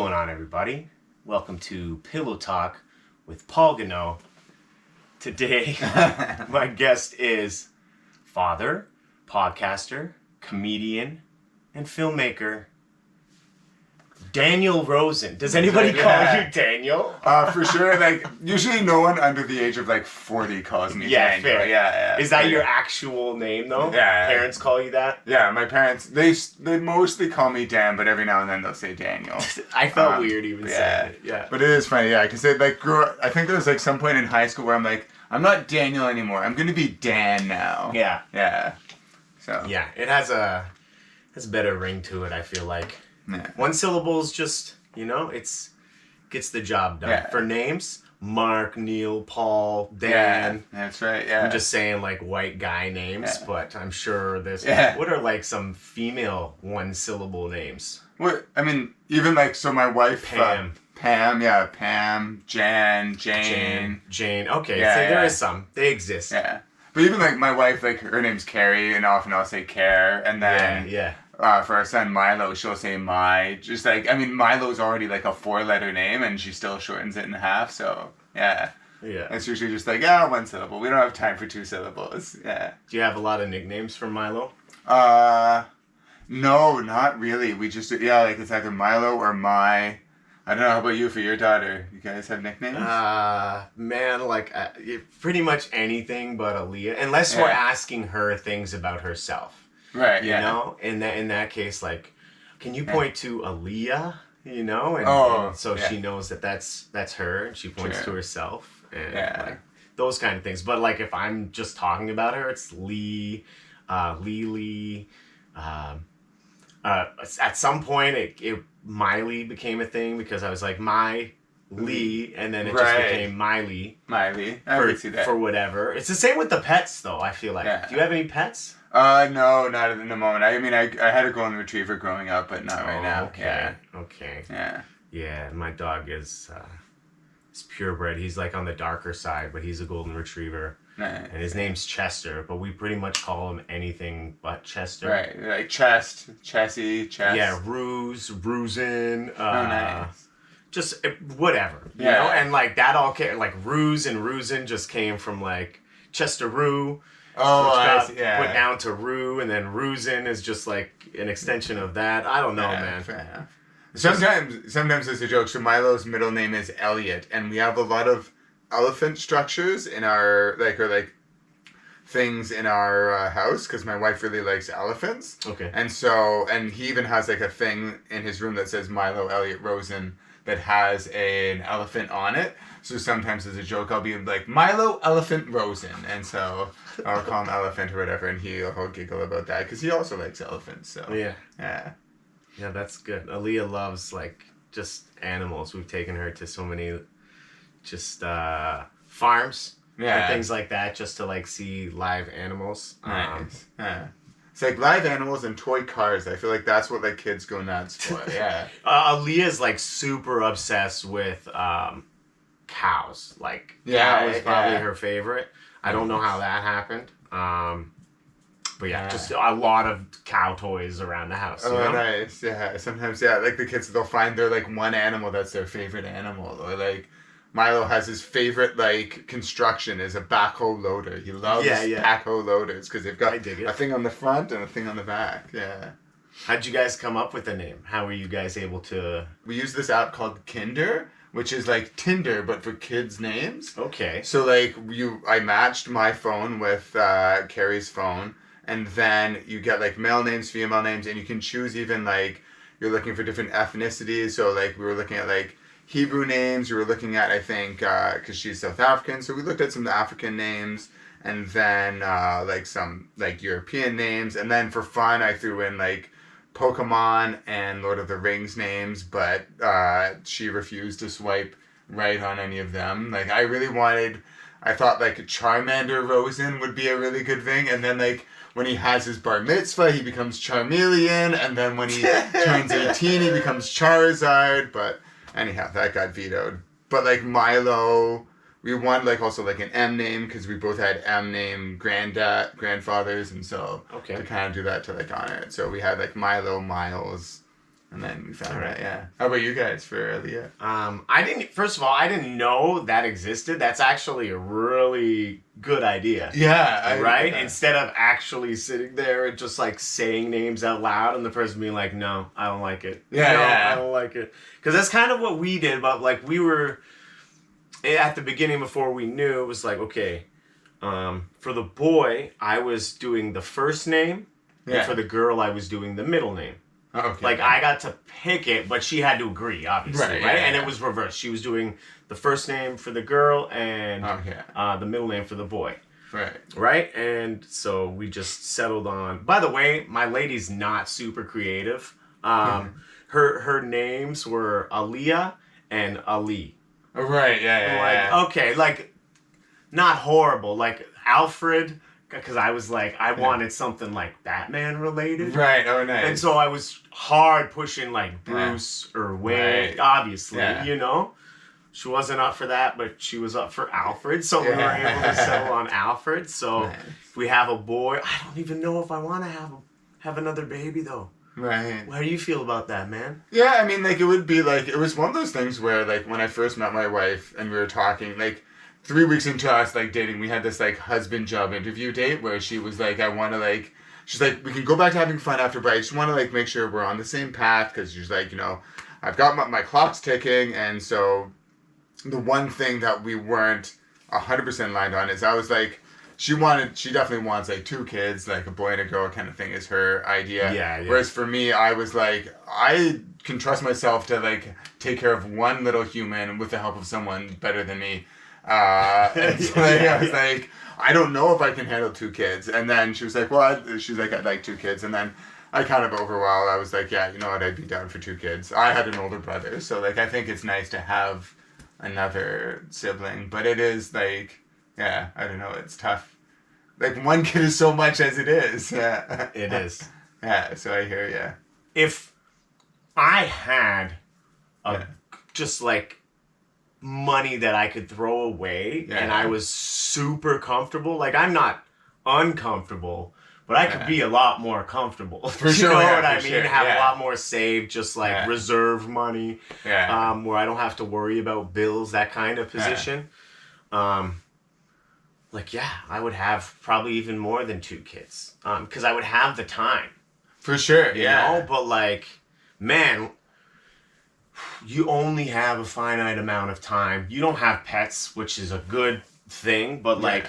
going on, everybody? Welcome to Pillow Talk with Paul Goneau. Today, my guest is father, podcaster, comedian, and filmmaker, Daniel Rosen. Does anybody call you Daniel? For sure. Like, usually no one under the age of like 40 calls me Daniel. Fair. Yeah. Is that your actual name, though? Yeah. Parents call you that? Yeah, my parents, they mostly call me Dan, but every now and then they'll say Daniel. I felt weird even saying it. Yeah. But it is funny, because they like grew up, I think there was like some point in high school where I'm like, I'm not Daniel anymore. I'm going to be Dan now. Yeah. Yeah. So. Yeah, it has a better ring to it, I feel like. Yeah. One syllable's just, gets the job done. Yeah. For names, Mark, Neil, Paul, Dan. Yeah, that's right, yeah. I'm just saying like white guy names, but I'm sure there's... Yeah. What are like some female one-syllable names? What, I mean, even like, so my wife... Pam. Pam, Jan, Jane. Jane, okay, Yeah, so there yeah. is some. They exist. Yeah. But even like my wife, like her name's Carrie, and often I'll say Care, and then... Yeah. For our son Milo, she'll say My. Just like, I mean, Milo's already like a 4-letter name, and she still shortens it in half. So yeah. It's usually just like one syllable. We don't have time for 2 syllables. Yeah. Do you have a lot of nicknames for Milo? No, not really. We just like it's either Milo or My. I don't know. How about you for your daughter? You guys have nicknames? Man, like pretty much anything but Aaliyah, unless we're asking her things about herself. Right, you know, in that case, like, can you point to Aaliyah, and so she knows that that's her, and she points to herself, and like those kind of things. But like, if I'm just talking about her, it's Lee, Lily. At some point, it Miley became a thing because I was like Lee, and then it just became Miley. Miley, I would see that for whatever. It's the same with the pets, though. I feel like. Yeah. Do you have any pets? No, not in the moment. I mean, I had a golden retriever growing up, but not right now. Okay. Yeah. Yeah, my dog is purebred. He's like on the darker side, but he's a golden retriever. Nice. And his name's Chester, but we pretty much call him anything but Chester. Right, like Chest, Chessie, Chest. Yeah, Rosen. Nice. Just whatever, you know? And like that all came, like Ruse and Rosen just came from like Chester Rue. Put down to Rue, and then Rosen is just like an extension of that. I don't know, man. Fair enough. Sometimes it's a joke. So Milo's middle name is Elliot, and we have a lot of elephant structures in our things in our house because my wife really likes elephants. Okay. And he even has like a thing in his room that says Milo Elliot Rosen that has an elephant on it. So sometimes as a joke, I'll be like, Milo Elephant Rosen. And so I'll call him Elephant or whatever, and he'll giggle about that because he also likes elephants. So yeah, that's good. Aaliyah loves like just animals. We've taken her to so many just farms and things like that just to like see live animals. Nice. It's like live animals and toy cars. I feel like that's what like kids go nuts for. Yeah. Aaliyah's like super obsessed with cows. Like cow is probably her favorite. I don't know how that happened. But just a lot of cow toys around the house. Oh, nice. Yeah. Sometimes, like the kids, they'll find their like one animal that's their favorite animal. Or like Milo has his favorite like construction is a backhoe loader. He loves backhoe loaders because they've got a thing on the front and a thing on the back. Yeah. How'd you guys come up with the name? How were you guys able to... We use this app called Kinder, which is like Tinder, but for kids' names. Okay. So like I matched my phone with Carrie's phone, and then you get like male names, female names, and you can choose even like you're looking for different ethnicities. So like we were looking at like Hebrew names. We were looking at, I think, because she's South African, so we looked at some African names, and then like some like European names, and then for fun I threw in like Pokemon and Lord of the Rings names, but she refused to swipe right on any of them. Like I thought like Charmander Rosen would be a really good thing, and then like when he has his bar mitzvah, he becomes Charmeleon, and then when he turns 18, he becomes Charizard, but anyhow, that got vetoed. But like Milo, we wanted like also like an M name because we both had M name grandfathers, and so to kind of do that to like honor it. So we had like Milo, Miles, And then we found that, yeah. How about you guys for Leah? First of all, I didn't know that existed. That's actually a really good idea. Yeah. Right? Instead of actually sitting there and just like saying names out loud and the person being like, no, I don't like it. Yeah. No, I don't like it. Because that's kind of what we did, but like we were, at the beginning before we knew, it was like, okay, for the boy, I was doing the first name, and for the girl, I was doing the middle name. Okay. Like, I got to pick it, but she had to agree, obviously, right? And it was reversed. She was doing the first name for the girl and the middle name for the boy. Right? And so we just settled on... By the way, my lady's not super creative. Her names were Aaliyah and Ali. Right, Like, okay, like, not horrible. Like, Alfred... Because I was like, I wanted something like Batman related. Right, oh nice. And so I was hard pushing like Bruce or Wayne, obviously, you know? She wasn't up for that, but she was up for Alfred. So we were able to settle on Alfred. So if we have a boy, I don't even know if I want to have another baby though. Right. How do you feel about that, man? Yeah, I mean, like, it would be like, it was one of those things where, like, when I first met my wife and we were talking, like, 3 weeks into us, like, dating, we had this, like, husband job interview date where she was like, I want to, like, she's like, we can go back to having fun after, but I just want to, like, make sure we're on the same path, because she's like, you know, I've got my clock's ticking, and so the one thing that we weren't 100% aligned on is I was like, she definitely wants, like, 2 kids, like, a boy and a girl kind of thing is her idea. Yeah. Whereas for me, I was like, I can trust myself to, like, take care of one little human with the help of someone better than me. And so I was like, I don't know if I can handle 2 kids. And then she was like, well, she's like, I'd like 2 kids. And then I kind of overwhelmed. I was like, yeah, you know what, I'd be down for 2 kids. I had an older brother, so like I think it's nice to have another sibling. But it is like, yeah, I don't know, it's tough. Like 1 kid is so much as it is. Yeah. It is. Yeah, so I hear you. If I had just like money that I could throw away and I was super comfortable, like I'm not uncomfortable, but I could be a lot more comfortable. For sure, you know what I mean? Sure. Have a lot more saved, just like reserve money, where I don't have to worry about bills, that kind of position. Like, yeah, I would have probably even more than 2 kids, because I would have the time. For sure, you know? But like, man, you only have a finite amount of time. You don't have pets, which is a good thing, but like,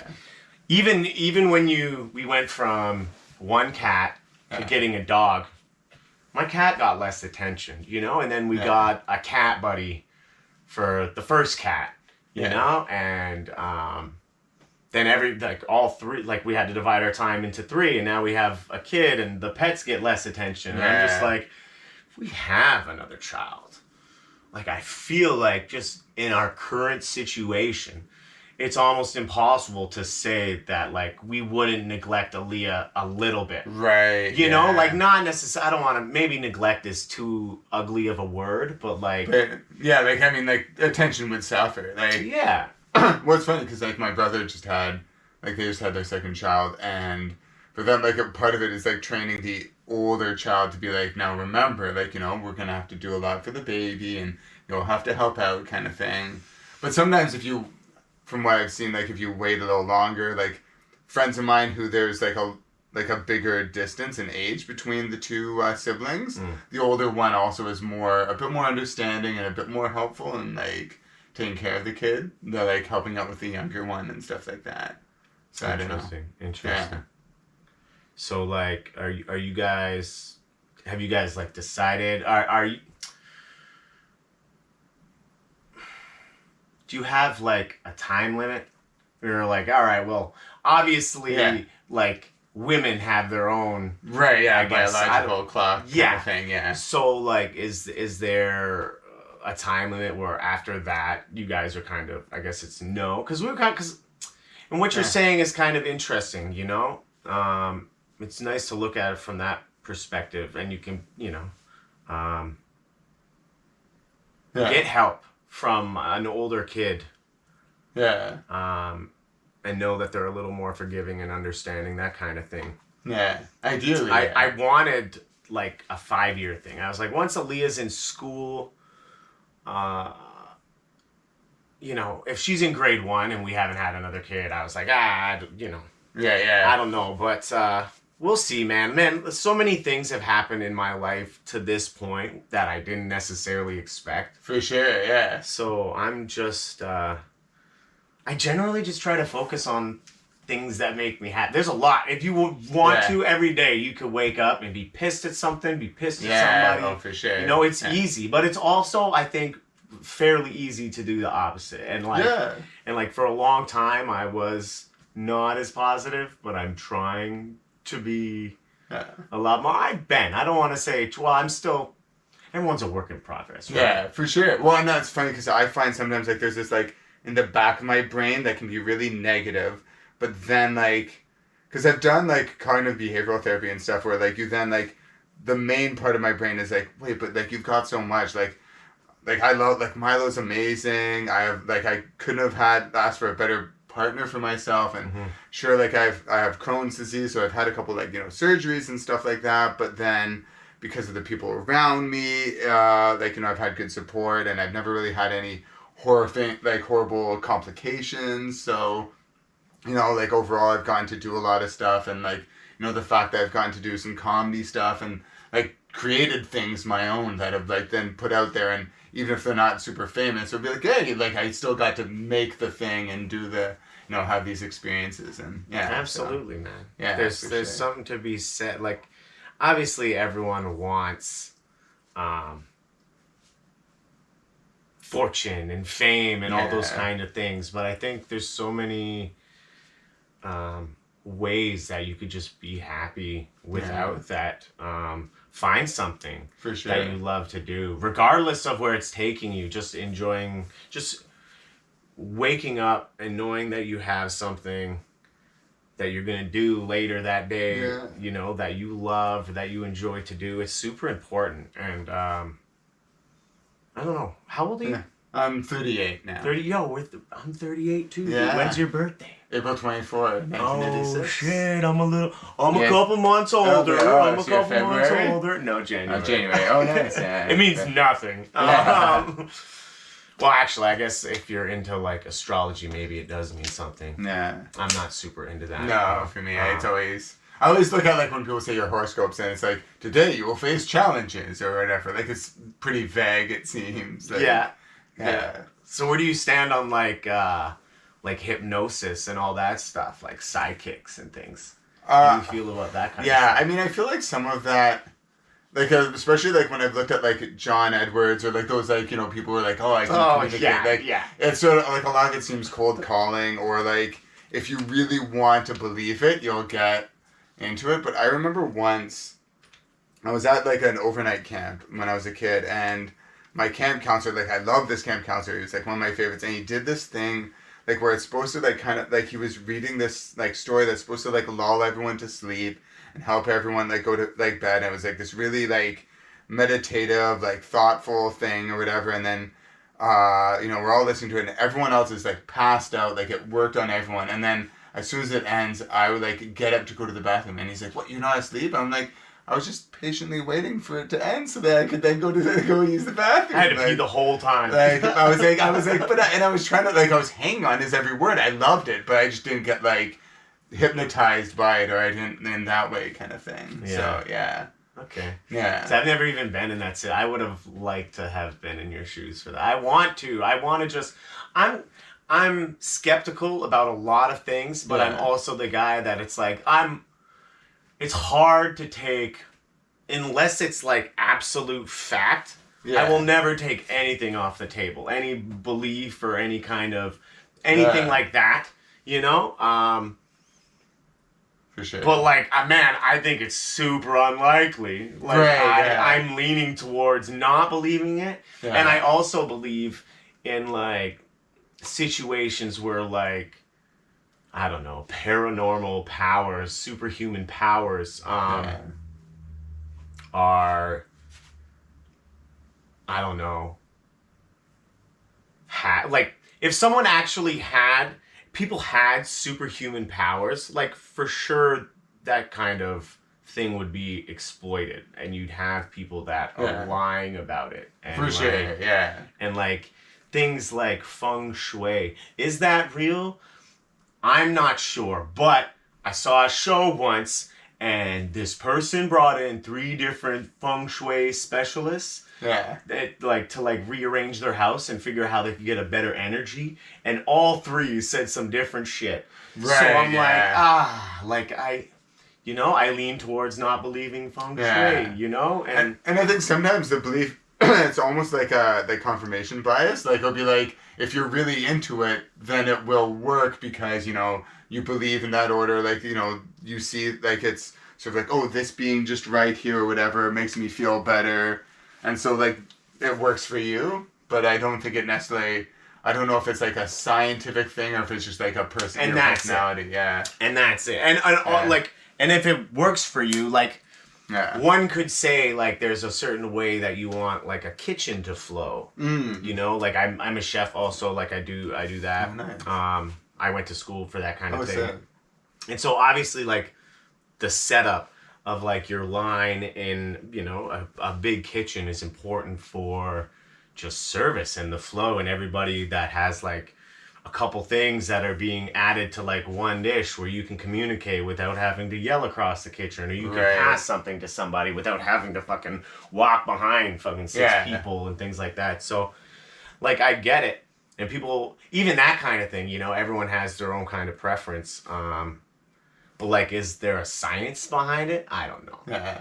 even when we went from 1 cat to getting a dog, my cat got less attention, you know? And then we got a cat buddy for the first cat, you know? And then all 3, like we had to divide our time into 3, and now we have a kid and the pets get less attention. And I'm just like, if we have another child, like, I feel like just in our current situation, it's almost impossible to say that, like, we wouldn't neglect Aaliyah a little bit. Right. You know? Like, not necessarily, I don't want to, maybe neglect is too ugly of a word, but, like... like, I mean, like, attention would suffer. Like, yeah. Well, it's funny, because, like, my brother they just had their second child, and for them, like, a part of it is, like, training the older child to be like, now remember, like, you know, we're gonna have to do a lot for the baby, and you'll have to help out, kind of thing. But sometimes from what I've seen, like, if you wait a little longer, like, friends of mine who there's like a bigger distance in age between the 2 siblings, the older one also is a bit more understanding and a bit more helpful and like taking care of the kid. They're like helping out with the younger one and stuff like that. So Interesting. Yeah. So, like, have you guys, like, decided, are you, do you have, like, a time limit? You're like, all right, well, obviously, like, women have their own... Right, biological clock kind of thing, So, like, is there a time limit where after that, you guys are kind of, I guess it's no? Because and what you're saying is kind of interesting, you know? It's nice to look at it from that perspective, and you can, you know, get help from an older kid. Yeah. And know that they're a little more forgiving and understanding, that kind of thing. Yeah, ideally. I wanted like a 5-year thing. I was like, once Aaliyah's in school, you know, if she's in grade 1 and we haven't had another kid, I was like, you know. Yeah. I don't know, but we'll see, man. Man, so many things have happened in my life to this point that I didn't necessarily expect. For sure, yeah. So I'm just, I generally just try to focus on things that make me happy. There's a lot. If you want to, every day you could wake up and be pissed at something, be pissed at somebody. Oh, for sure. You know, it's easy, but it's also, I think, fairly easy to do the opposite. And like for a long time I was not as positive, but I'm trying to be a lot more. I've been. I don't want to say, well, I'm still, everyone's a work in progress, right? Yeah, for sure. Well, and that's funny because I find sometimes like there's this like in the back of my brain that can be really negative, but then like, because I've done like cognitive behavioral therapy and stuff where like you then like, the main part of my brain is like, wait, but like you've got so much, like I love, like Milo's amazing. I couldn't have asked for a better partner for myself, and sure, like I have Crohn's disease, so I've had a couple like, you know, surgeries and stuff like that, but then because of the people around me, like, you know, I've had good support, and I've never really had any horrible complications, so, you know, like overall I've gotten to do a lot of stuff, and like, you know, the fact that I've gotten to do some comedy stuff and like created things my own that have like then put out there, and even if they're not super famous, it'll be like, hey, like I still got to make the thing and do the, you know, have these experiences, and absolutely, man. Yeah, there's something to be said. Like, obviously, everyone wants fortune and fame and all those kind of things, but I think there's so many ways that you could just be happy without that. Find something for sure that you love to do, regardless of where it's taking you. Just enjoying, just waking up and knowing that you have something that you're going to do later that day, you know, that you love, that you enjoy to do. It's super important. And I don't know. How old are you? I'm 38 now. 30? I'm 38 too. Yeah. When's your birthday? April 24th, 1986. Oh shit! I'm a couple months older. I'm a couple months older. No, January. January. Oh, nice. Yeah, it means nothing. Well, actually, I guess if you're into like astrology, maybe it does mean something. Yeah. I'm not super into that. No, for me, it's always. I always look at like when people say your horoscopes, and it's like, today you will face challenges or whatever. Like it's pretty vague. It seems. Like, yeah. So where do you stand on like hypnosis and all that stuff, like sidekicks and things? How do you feel about that kind of stuff? Yeah, I mean, I feel like some of that, like, especially, like, when I've looked at, like, John Edwards or, like, those, like, you know, people who are like, oh, I can communicate. It's sort of, like, a lot of it seems cold calling, or, like, if you really want to believe it, you'll get into it. But I remember once, I was at, like, an overnight camp when I was a kid, and my camp counselor, like, I love this camp counselor, he was, like, one of my favorites, and he did this thing, like, where it's supposed to, like, kind of, like, he was reading this, like, story that's supposed to, like, lull everyone to sleep and help everyone, like, go to, like, bed. And it was, like, this really, like, meditative, like, thoughtful thing or whatever. And then, you know, we're all listening to it, and everyone else is, like, passed out. Like, it worked on everyone. And then, as soon as it ends, I would, like, get up to go to the bathroom. And he's like, what, you're not asleep? I'm like, I was just patiently waiting for it to end so that I could then go use the bathroom. I had to pee the whole time. Like, I was like, and I was trying to, like, I was hanging on his every word. I loved it, but I just didn't get, like, hypnotized by it, or I didn't in that way kind of thing. Yeah. So, yeah. Okay. Yeah. So I've never even been in that. I would have liked to have been in your shoes for that. I want to just, I'm skeptical about a lot of things, but I'm also the guy that it's like, it's hard to take, unless it's like absolute fact. Yeah. I will never take anything off the table, any belief or any kind of anything like that, you know? For sure. But like, man, I think it's super unlikely. Like, I'm leaning towards not believing it. Yeah. And I also believe in like situations where like, I don't know, paranormal powers, superhuman powers, are, I don't know, like, if someone actually people had superhuman powers, like, for sure, that kind of thing would be exploited, and you'd have people that are lying about it. And for sure, yeah. And like things like feng shui, is that real? I'm not sure, but I saw a show once, and this person brought in 3 different feng shui specialists. Yeah. That like to like rearrange their house and figure out how they could get a better energy, and all 3 said some different shit. Right. So I'm like, I lean towards not believing feng shui, you know, and I think sometimes the belief it's almost like the confirmation bias. Like it'll be like if you're really into it, then it will work because you believe in that order. Like you see like it's sort of like, oh, this being just right here or whatever makes me feel better. And so, like, it works for you, but I don't think it necessarily... I don't know if it's, like, a scientific thing or if it's just, like, a personality. Yeah. And that's it. And if it works for you, like, one could say, like, there's a certain way that you want, like, a kitchen to flow. You know? Like, I'm a chef also. Like, I do that. Oh, nice. I went to school for that kind of thing. And so, obviously, like, the setup of like your line in, a big kitchen is important for just service and the flow, and everybody that has like a couple things that are being added to like one dish where you can communicate without having to yell across the kitchen, or you can pass something to somebody without having to fucking walk behind fucking 6 people and things like that. So like I get it. And people, even that kind of thing, everyone has their own kind of preference. But, like, is there a science behind it? I don't know. Yeah.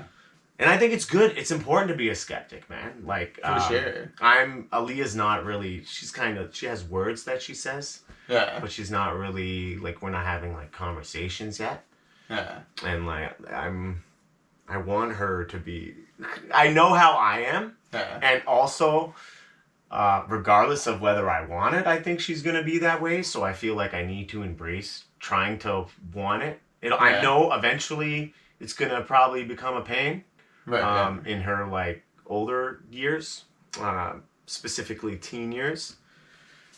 And I think it's good. It's important to be a skeptic, man. Like, for sure. Aaliyah's not really, she has words that she says. Yeah. But she's not really, like, we're not having, like, conversations yet. Yeah. And, like, I want her to be, I know how I am. Yeah. And also, regardless of whether I want it, I think she's going to be that way. So I feel like I need to embrace trying to want it. I know eventually it's going to probably become a pain in her, like, older years, specifically teen years.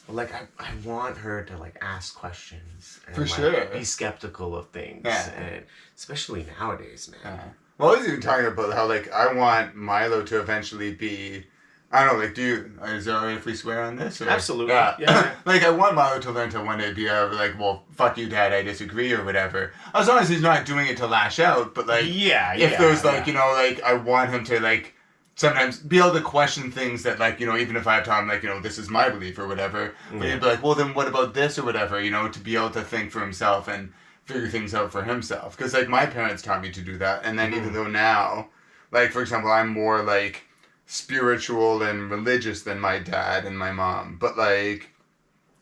But, like, I want her to, like, ask questions. And, for like, sure. be skeptical of things. Yeah. And especially nowadays, man. Yeah. Well, I was even talking about how, like, I want Milo to eventually be... I don't know, like, is it alright if we swear on this? Or? Absolutely. Yeah. Like, I want Milo to learn to one day be like, well, fuck you, Dad, I disagree, or whatever. As long as he's not doing it to lash out, but, like, if there's, like, like, I want him to, like, sometimes be able to question things that, like, even if I have time, like, this is my belief or whatever, but he'd be like, well, then what about this or whatever, to be able to think for himself and figure things out for himself. Because, like, my parents taught me to do that, and then even though now, like, for example, I'm more, like, spiritual and religious than my dad and my mom, but like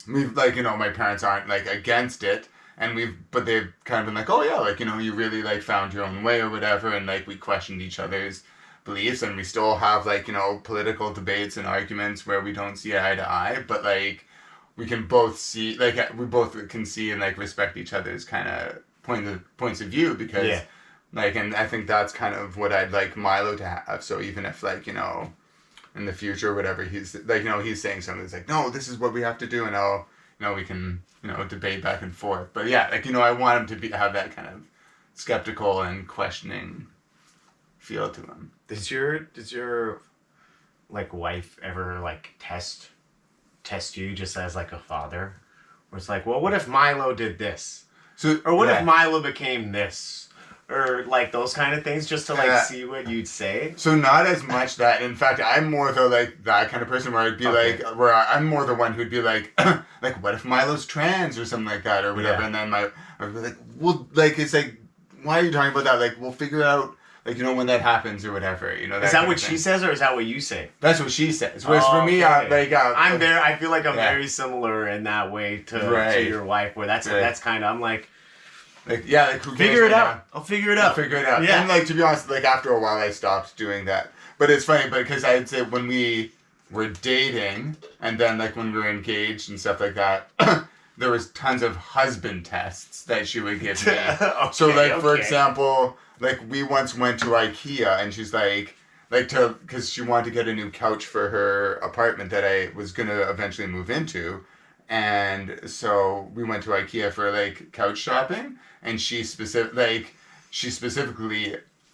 we've like my parents aren't like against it, and but they've kind of been like, oh yeah, like you really like found your own way or whatever, and like we questioned each other's beliefs, and we still have like political debates and arguments where we don't see eye to eye, but like we can both see, like we both can see and like respect each other's kind of points of view, because like, and I think that's kind of what I'd like Milo to have. So even if, like, in the future or whatever, he's, like, he's saying something that's like, no, this is what we have to do, and I'll, we can, debate back and forth. But yeah, like, I want him to have that kind of skeptical and questioning feel to him. Does your, like, wife ever, like, test you just as, like, a father? Where it's like, well, what if Milo did this? Or what if Milo became this? Or, like, those kind of things, just to, like, see what you'd say? So not as much that. In fact, I'm more the, like, that kind of person where I'd be like, where I'm more the one who'd be like, like, what if Milo's trans or something like that or whatever? And then I'd be like, well, like, it's like, why are you talking about that? Like, we'll figure out, like, when that happens or whatever, that Is that what she says, or is that what you say? That's what she says. Whereas for me, I feel like I'm very similar in that way to your wife, where that's kind of, I'm like, who figure it out. I'll figure it out. Yeah. And, like, to be honest, like, after a while, I stopped doing that. But it's funny, because I'd say when we were dating, and then, like, when we were engaged and stuff like that, there was tons of husband tests that she would give me. For example, like, we once went to IKEA, and she's like, because she wanted to get a new couch for her apartment that I was going to eventually move into. And so we went to IKEA for, like, couch shopping, and she specifically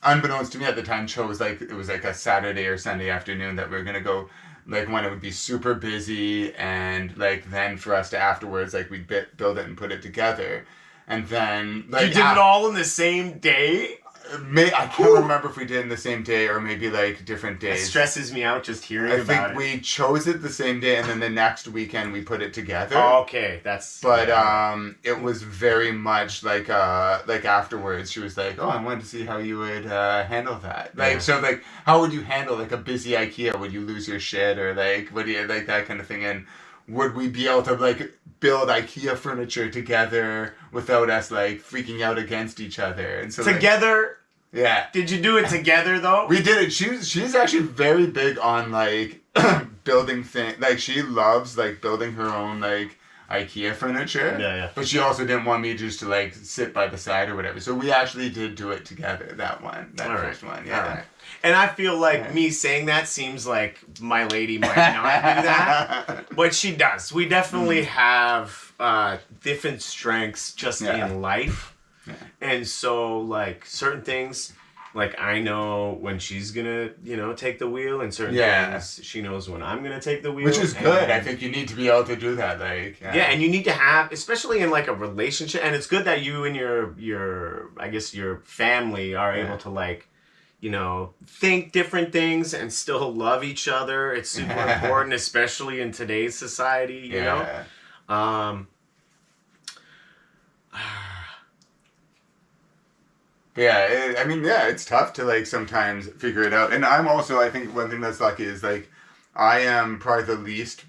unbeknownst to me at the time, chose like it was like a Saturday or Sunday afternoon that we were gonna go, like when it would be super busy, and like then for us to afterwards like we'd build it and put it together, and then like you did it all in the same day. I can't remember if we did it in the same day or maybe like different days. It stresses me out just hearing about it. I think we chose it the same day, and then the next weekend we put it together. Oh, okay, that's. But it was very much like afterwards she was like, oh, I wanted to see how you would handle that. Like so like how would you handle like a busy IKEA? Would you lose your shit or like would you like that kind of thing? And would we be able to like build IKEA furniture together without us like freaking out against each other? And so together. Like, yeah. Did you do it together though? We did it. She's actually very big on like building things. Like she loves like building her own like IKEA furniture. Yeah. But she also didn't want me just to like sit by the side or whatever. So we actually did do it together. That first one. Yeah. All right. And I feel like me saying that seems like my lady might not do that, but she does. We definitely have different strengths just in life. Yeah. And so, like, certain things, like, I know when she's gonna, take the wheel, and certain things, she knows when I'm gonna take the wheel. Which is good. I think you need to be able to do that, like... Yeah, and you need to have, especially in, like, a relationship, and it's good that you and your I guess, your family are able to, like, think different things and still love each other. It's super important, especially in today's society, you know? Yeah, it's tough to like sometimes figure it out. And I'm also, I think one thing that's lucky is like, I am probably the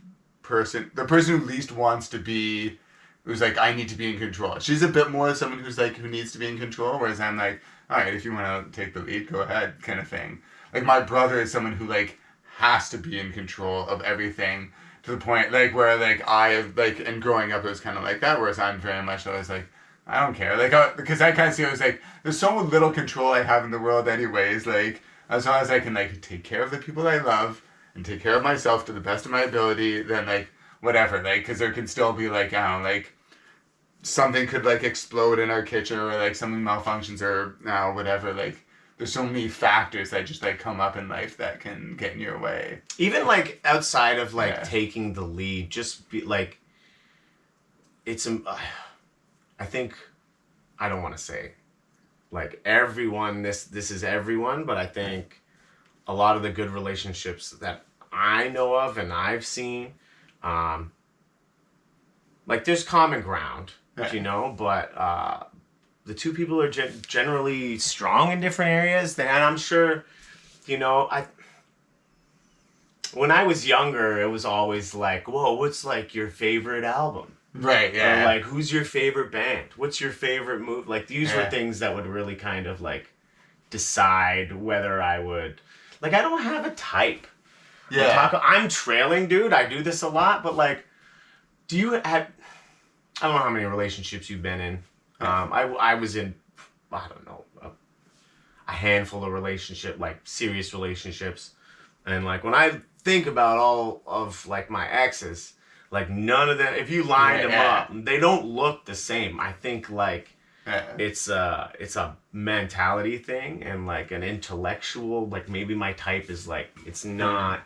person who least wants to be, who's like, I need to be in control. She's a bit more someone who's like, who needs to be in control, whereas I'm like, all right, if you want to take the lead, go ahead, kind of thing. Like my brother is someone who like has to be in control of everything to the point like where like I have like, and growing up it was kind of like that, whereas I'm very much always like, I don't care, like because I kind of see it was like there's so little control I have in the world anyways, like as long as I can like take care of the people I love and take care of myself to the best of my ability, then like whatever, like because there can still be like I don't know, like something could like explode in our kitchen or like something malfunctions or whatever, like there's so many factors that just like come up in life that can get in your way. Even like outside of like taking the lead, just be like it's I think, I don't want to say, like, everyone, this is everyone, but I think a lot of the good relationships that I know of and I've seen, like, there's common ground, but the two people are generally strong in different areas, and I'm sure, when I was younger, it was always like, whoa, what's, like, your favorite album? Right, yeah. Or like, who's your favorite band? What's your favorite move? Like, these were things that would really kind of, like, decide whether I would... Like, I don't have a type. Yeah. I'm trailing, dude. I do this a lot, but, like, do you have... I don't know how many relationships you've been in. I was in, I don't know, a handful of serious relationships. And, like, when I think about all of, like, my exes... Like, none of them, if you lined them up, they don't look the same. I think, like, it's a mentality thing and, like, an intellectual, like, maybe my type is, like, it's not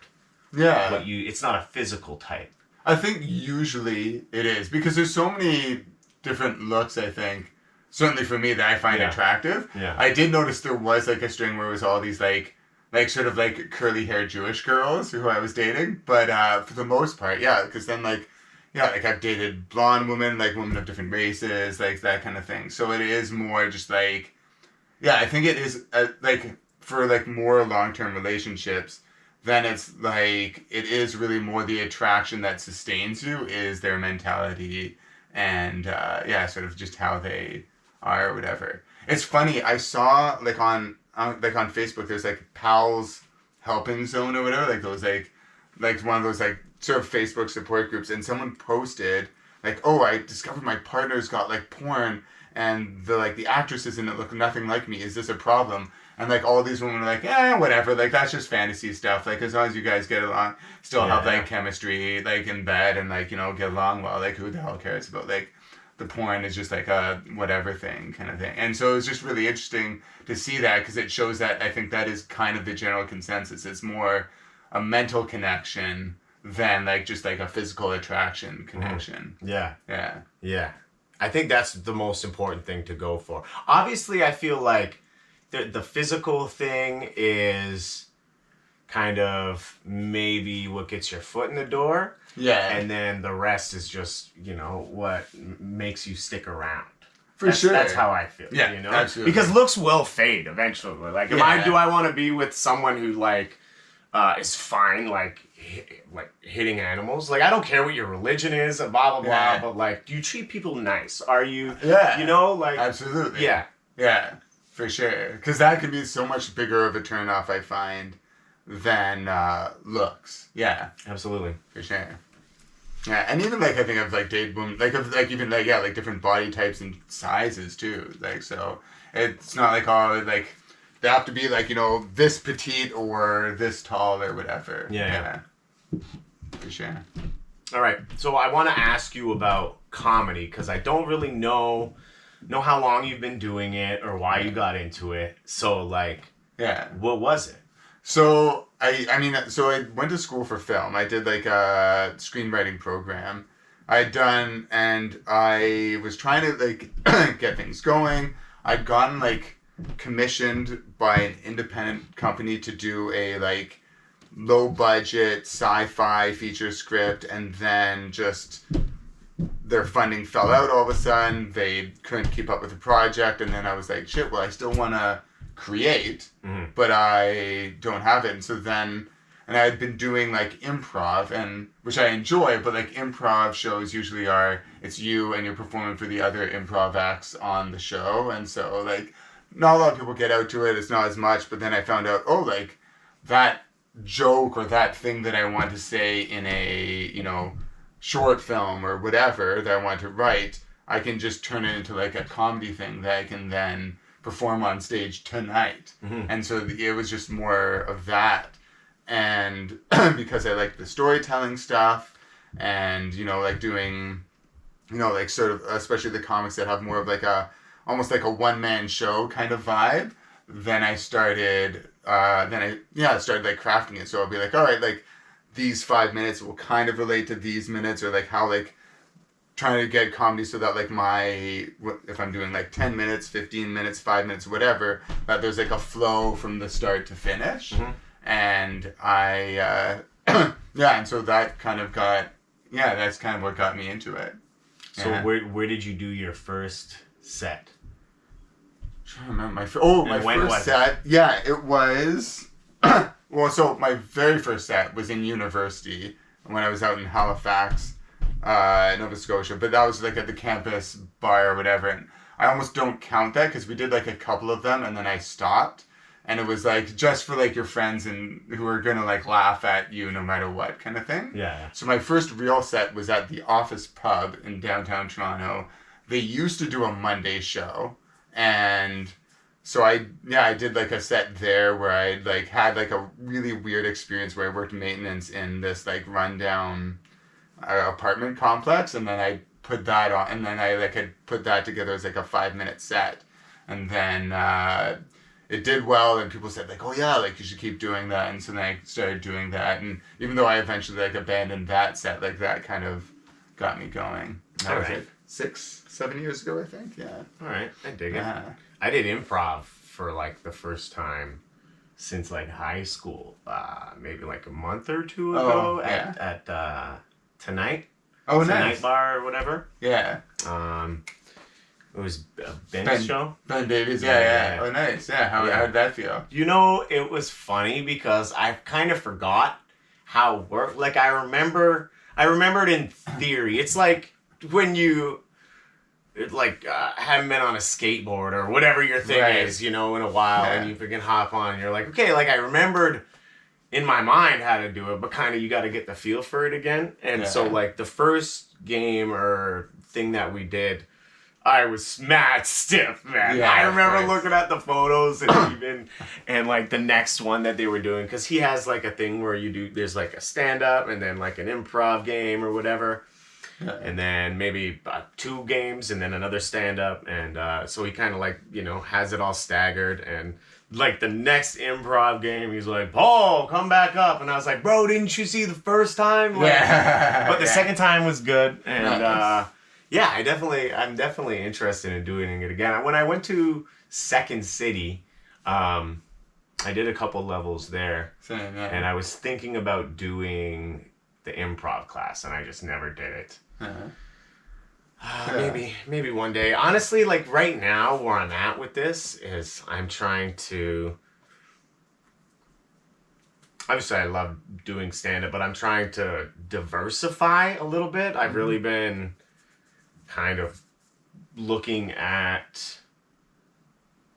it's not a physical type. I think usually it is, because there's so many different looks, I think, certainly for me, that I find attractive. Yeah. I did notice there was, like, a string where it was all these, like sort of like curly haired Jewish girls who I was dating, but for the most part, because then like I've dated blonde women, like women of different races, like that kind of thing. So it is more just like, I think it is like for like more long term relationships, then it's like it is really more the attraction that sustains you is their mentality and sort of just how they are or whatever. It's funny, I saw like on Facebook, there's like Pals Helping Zone or whatever, like those like one of those like sort of Facebook support groups, and someone posted like, oh, I discovered my partner's got like porn and the actresses in it look nothing like me. Is this a problem? And like all these women are like, whatever, like that's just fantasy stuff. Like as long as you guys get along, still have like chemistry like in bed and like get along well, like who the hell cares about like the porn is just like a whatever thing kind of thing. And so it's just really interesting to see that, because it shows that I think that is kind of the general consensus. It's more a mental connection than like just like a physical attraction connection. Yeah. Yeah. Yeah. I think that's the most important thing to go for. Obviously, I feel like the physical thing is kind of maybe what gets your foot in the door. Yeah. And then the rest is just, you know, what makes you stick around. For sure. That's how I feel. Yeah, you know? absolutely. Because looks will fade eventually. Like, do I want to be with someone who, like, is fine, like hitting animals? Like, I don't care what your religion is, blah, blah, blah, but, like, do you treat people nice? Are you, you know, like... Absolutely. Yeah. Yeah, for sure. Because that could be so much bigger of a turnoff, I find, than looks. Yeah. Absolutely. For sure. Yeah, and even, like, I think I've, like, dated women, like, even, like, yeah, like, different body types and sizes, too. Like, so, it's not like, oh, like, they have to be, like, you know, this petite or this tall or whatever. Yeah. For sure. All right, so I want to ask you about comedy, because I don't really know how long you've been doing it or why you got into it. So, like, what was it? So, I went to school for film. I did, like, a screenwriting program I'd done, and I was trying to, like, get things going. I'd gotten, like, commissioned by an independent company to do a, like, low-budget sci-fi feature script, and then just their funding fell out all of a sudden. They couldn't keep up with the project, and then I was like, shit, well, I still want to create, but I don't have it. And so then, and I had been doing like improv, and which I enjoy, but like improv shows usually it's you and you're performing for the other improv acts on the show, and so like not a lot of people get out to it. It's not as much, but then I found out, oh, like that joke or that thing that I want to say in a, you know, short film or whatever that I want to write, I can just turn it into like a comedy thing that I can then perform on stage tonight. And so it was just more of that. And because I like the storytelling stuff and, you know, like doing, you know, like sort of, especially the comics that have more of like almost like a one-man show kind of vibe, then I started, started like crafting it. So I'll be like, all right, like these 5 minutes will kind of relate to these minutes, or like how like trying to get comedy so that like if I'm doing like 10 minutes, 15 minutes, 5 minutes, whatever, that there's like a flow from the start to finish. And I, and so that kind of that's kind of what got me into it. So where did you do your first set? I'm trying to remember my first set. Yeah, it was. Well, so my very first set was in university when I was out in Halifax, Nova Scotia. But that was like at the campus bar or whatever. And I almost don't count that because we did like a couple of them and then I stopped. And it was like just for like your friends and who are gonna like laugh at you no matter what kind of thing. Yeah. So my first real set was at the Office Pub in downtown Toronto. They used to do a Monday show, and so I did like a set there where I like had like a really weird experience where I worked maintenance in this like rundown apartment complex, and then I put that on, and then I like had put that together as like a 5-minute set, and then it did well, and people said like, oh yeah, like you should keep doing that, and so then I started doing that, and even though I eventually like abandoned that set, like that kind of got me going. That was like 6-7 years ago, I think. Yeah. All right, I dig it. I did improv for like the first time since like high school, maybe like a month or two ago at Tonight. Oh, nice. Tonight Bar or whatever. Yeah. It was Ben's show. Ben Davies, yeah. Oh, nice. Yeah, how did that feel? You know, it was funny because I kind of forgot how it worked. Like, I remember it in theory. It's like when you, haven't been on a skateboard or whatever your thing is, you know, in a while, and you freaking hop on, and you're like, okay, like, I remembered in my mind how to do it, but kind of you got to get the feel for it again. And so, like, the first game or thing that we did, I was mad stiff, man. Yeah, I remember looking at the photos and like the next one that they were doing, because he has like a thing where there's like a stand-up and then like an improv game or whatever. and then maybe 2 games, and then another stand-up, and so he kind of like, has it all staggered, and like the next improv game, he's like, Paul, come back up, and I was like, bro, didn't you see the first time? Like, but the second time was good, and yeah, I'm definitely interested in doing it again. When I went to Second City, I did a couple levels there, and I was thinking about doing the improv class, and I just never did it. Maybe one day. Honestly, like right now, where I'm at with this is I'm trying to. Obviously, I love doing stand-up, but I'm trying to diversify a little bit. I've really been kind of looking at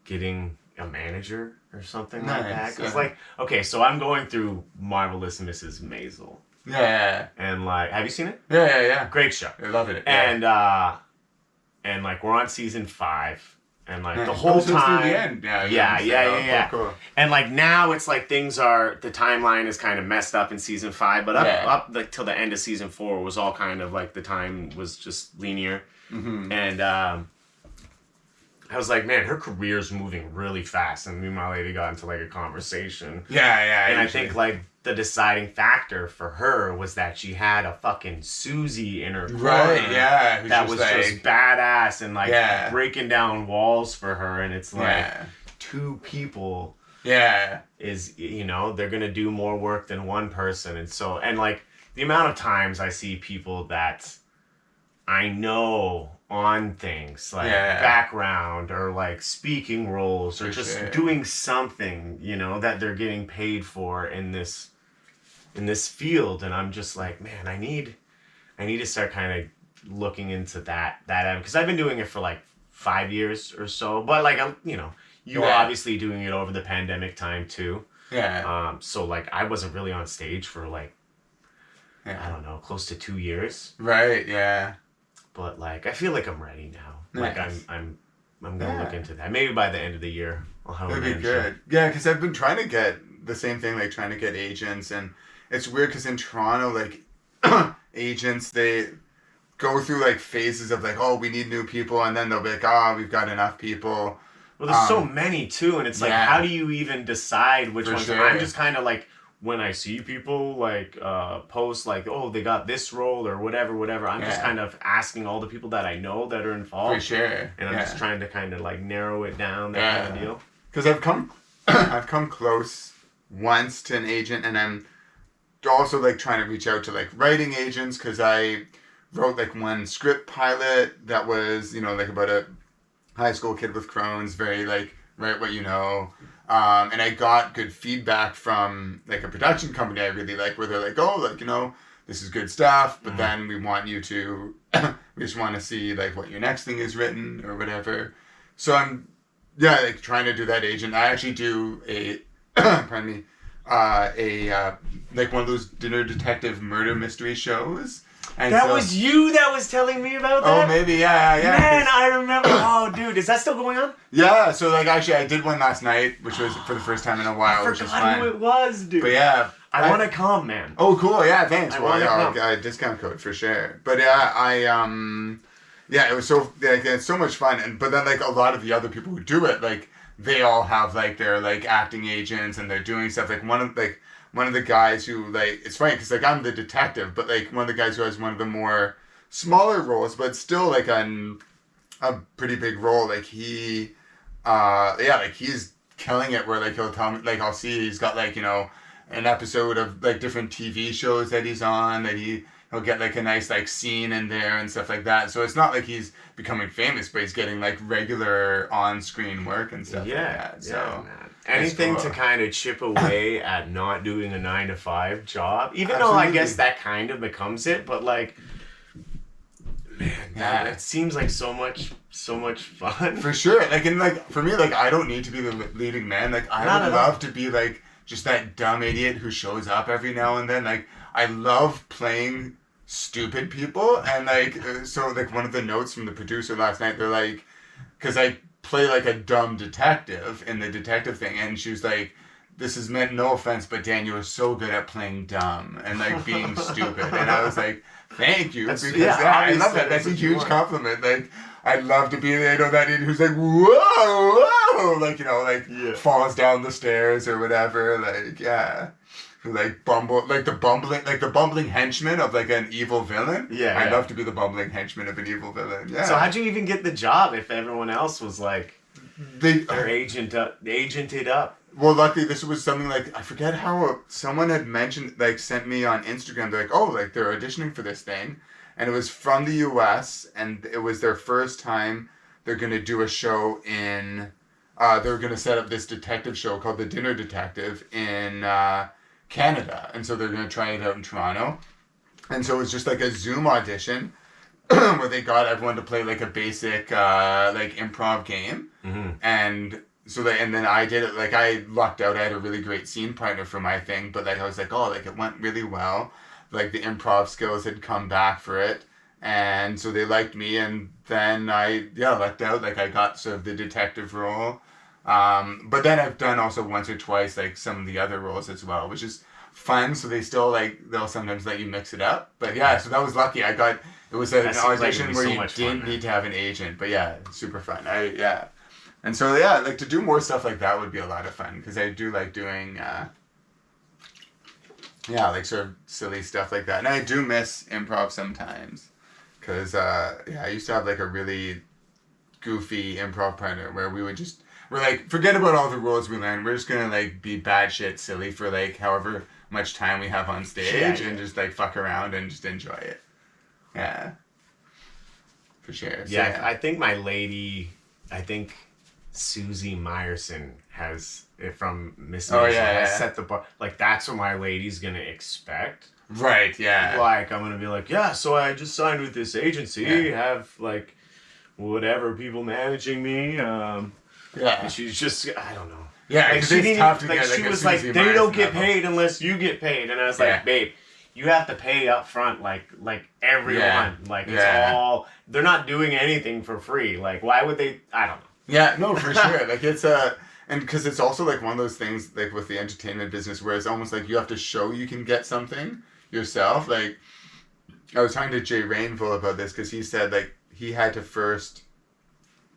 getting a manager or something like that. Because, like, okay, so I'm going through Marvelous Mrs. Maisel. Yeah. And, like, have you seen it? Yeah. Great show. I love it. Yeah. And like, we're on season 5. And, like, the whole time... The end. Yeah. Cool. And, like, now it's like the timeline is kind of messed up in season 5. But up like, till the end of season 4 was all kind of, like, the time was just linear. Mm-hmm. And, I was like, man, her career's moving really fast. And me and my lady got into, like, a conversation. Yeah. And I think, like, the deciding factor for her was that she had a fucking Susie in her corner. Right, yeah. That was like, just badass and, like, breaking down walls for her. And it's like, 2 people is, they're going to do more work than one person. And so, and, like, the amount of times I see people that I know on things like background or like speaking roles or just doing something, that they're getting paid for in this field, and I'm just like, man, I need to start kind of looking into that because I've been doing it for like 5 years or so, but like you were obviously doing it over the pandemic time too. So like I wasn't really on stage for like I don't know, close to 2 years. Right. Yeah. But like I feel like I'm ready now. Nice. Like I'm gonna look into that. Maybe by the end of the year I'll have That'd be good. Yeah, because I've been trying to get the same thing, like trying to get agents, and it's weird because in Toronto, like agents, they go through like phases of like, oh, we need new people, and then they'll be like, oh, we've got enough people. Well, there's so many too, and it's like, how do you even decide which ones? Sure. I'm just kind of like, when I see people like post like, oh, they got this role or whatever, I'm just kind of asking all the people that I know that are involved. For sure. And I'm just trying to kind of like narrow it down, that kind of deal. Because I've come close once to an agent, and I'm also like trying to reach out to like writing agents, because I wrote like one script pilot that was, like about a high school kid with Crohn's, very like write what you know. And I got good feedback from like a production company I really like, where they're like, oh, like, this is good stuff, but then we want you to, we just want to see like what your next thing is written or whatever. So I'm, like trying to do that agent. I actually do a, pardon me, like one of those dinner detective murder mystery shows. And that was you that was telling me about that? Oh, maybe, yeah. Man, I remember. Oh, dude, is that still going on? Yeah, so, like, actually, I did one last night, which was for the first time in a while, which was fun. I forgot who it was, dude. But, yeah. I want to come, man. Oh, cool, yeah, thanks. Well, yeah, discount code for sure. But, yeah, it was so, like, it's so much fun. But then, like, a lot of the other people who do it, like, they all have, like, their, like, acting agents, and they're doing stuff. Like, one of the guys who, like, it's funny because, like, I'm the detective, but, like, one of the guys who has one of the more smaller roles, but still, like, a pretty big role, like, he, like, he's killing it, where, like, he'll tell me, like, I'll see he's got, like, an episode of, like, different TV shows that he's on, that he'll get, like, a nice, like, scene in there and stuff like that. So it's not like he's becoming famous, but he's getting, like, regular on-screen work and stuff like that. So, man. Anything to kind of chip away at not doing a 9-to-5 job, even Absolutely. though I guess that kind of becomes it, but like, man, it seems like so much fun. For sure. Like, and like, for me, like, I don't need to be the leading man. Like, I would love to be like, just that dumb idiot who shows up every now and then. Like, I love playing stupid people, and like, so like one of the notes from the producer last night, they're like, because I play like a dumb detective in the detective thing, and she was like, this is meant no offense, but Dan, you were so good at playing dumb and like being stupid. And I was like, thank you. Because I love that. That's a huge compliment. Like, I'd love to be there, that idiot who's like, whoa, like, falls down the stairs or whatever. Like, yeah. Who like the bumbling henchman of like an evil villain. Yeah. I'd love to be the bumbling henchman of an evil villain. Yeah. So how'd you even get the job if everyone else was like they're agented up? Well, luckily this was something like, I forget how someone had mentioned, like sent me on Instagram. They're like, oh, like they're auditioning for this thing, and it was from the U.S. and it was their first time they're gonna do a show in. They were gonna set up this detective show called The Dinner Detective in Canada, and so they're gonna try it out in Toronto, and so it was just like a Zoom audition where they got everyone to play like a basic like improv game, and so and then I did it. Like I lucked out. I had a really great scene partner for my thing, but like I was like, oh, like it went really well. Like the improv skills had come back for it, and so they liked me, and then I lucked out. Like I got sort of the detective role. But then I've done also once or twice like some of the other roles as well, which is fun. So they still they'll sometimes let you mix it up. But yeah, so that was lucky. It was an audition where you didn't need to have an agent. But yeah, super fun. And so like to do more stuff like that would be a lot of fun because I do like doing like sort of silly stuff like that. And I do miss improv sometimes because I used to have like a really goofy improv partner where we're like, forget about all the rules we learned. We're just gonna like be batshit silly for like however much time we have on stage and just like fuck around and just enjoy it. Yeah. For sure. So, I think Susie Meyerson has from Miss has set the bar. Like that's what my lady's gonna expect. Right, yeah. Like I'm gonna be like, yeah, so I just signed with this agency, have like whatever people managing me, and she's just, I don't know. Yeah, like she tough to get, she was like, they don't get paid unless you get paid, and I was like, babe, you have to pay up front, like everyone, like it's all. They're not doing anything for free. Like, why would they? I don't know. Yeah, no, for sure. Like it's and because it's also like one of those things like with the entertainment business where it's almost like you have to show you can get something yourself. Like I was talking to Jay Rainville about this because he said like he had to first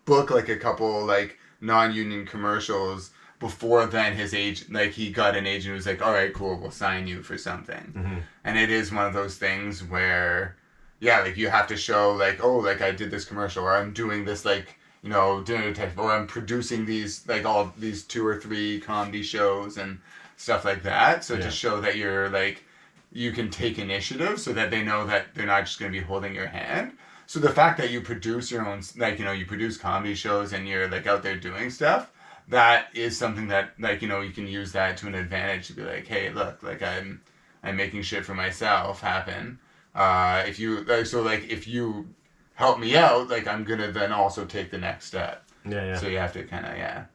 book like a couple like non-union commercials before then his agent, like he got an agent who was like, all right, cool, we'll sign you for something. And it is one of those things where like you have to show like, oh, like I did this commercial or I'm doing this like, Dinner Detective or I'm producing these like all these 2 or 3 comedy shows and stuff like that. So to show that you're like you can take initiative so that they know that they're not just going to be holding your hand. So the fact that you produce your own, like, you produce comedy shows and you're, like, out there doing stuff, that is something that, like, you can use that to an advantage to be like, hey, look, like, I'm making shit for myself happen. If you help me out, like, I'm gonna then also take the next step. Yeah. So you have to kind of,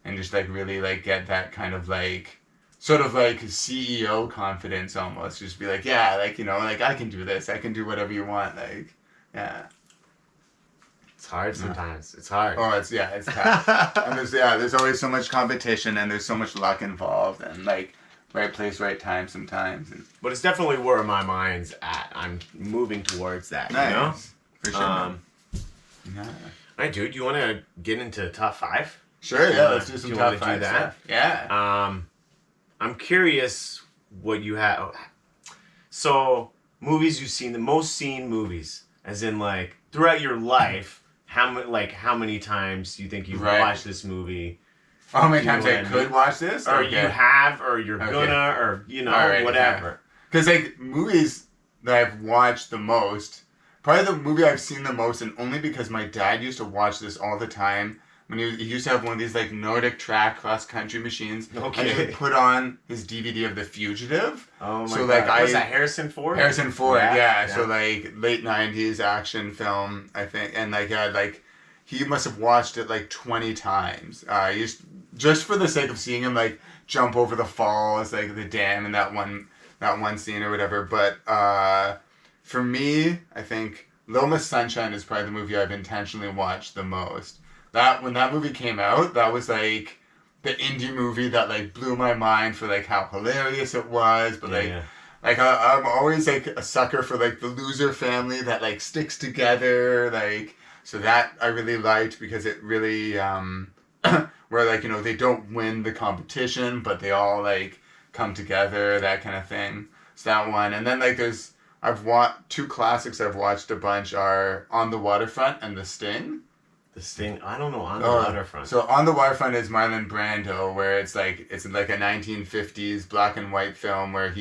and just, like, really, like, get that kind of, like, sort of, like, CEO confidence almost. Just be like, like, I can do this. I can do whatever you want, like... Yeah. It's hard sometimes. It's hard. Oh, it's tough. And there's always so much competition and there's so much luck involved and like right place, right time sometimes. But it's definitely where my mind's at. I'm moving towards that, nice. For sure. All right, dude, you want to get into top 5? Sure, let's do some top 5 stuff. Yeah. I'm curious what you have. So, movies you've seen, the most seen movies. As in, like, throughout your life, how many times do you think you've watched this movie? How many times I could watch this? Or you have, or you're gonna, or, whatever. Because, like, movies that I've watched the most, probably the movie I've seen the most, and only because my dad used to watch this all the time, when he used to have one of these, like, Nordic track cross-country machines. Okay. And he would put on his DVD of The Fugitive. Oh, my God. Was that Harrison Ford? Harrison Ford, yeah. So, like, late 90s action film, I think. And, like, he must have watched it, like, 20 times. Just for the sake of seeing him, like, jump over the falls, like, the dam in that one scene or whatever. But, for me, I think Little Miss Sunshine is probably the movie I've intentionally watched the most. When that movie came out, that was like the indie movie that like blew my mind for like how hilarious it was, but like I'm always like a sucker for like the loser family that like sticks together, like, so that I really liked because it really where like, you know, they don't win the competition but they all like come together, that kind of thing. So that one. And then like I've watched two classics I've watched a bunch are On the Waterfront and The Sting. The Sting, I don't know. On the Waterfront. So On the Waterfront is Marlon Brando, where it's like a 1950s black and white film where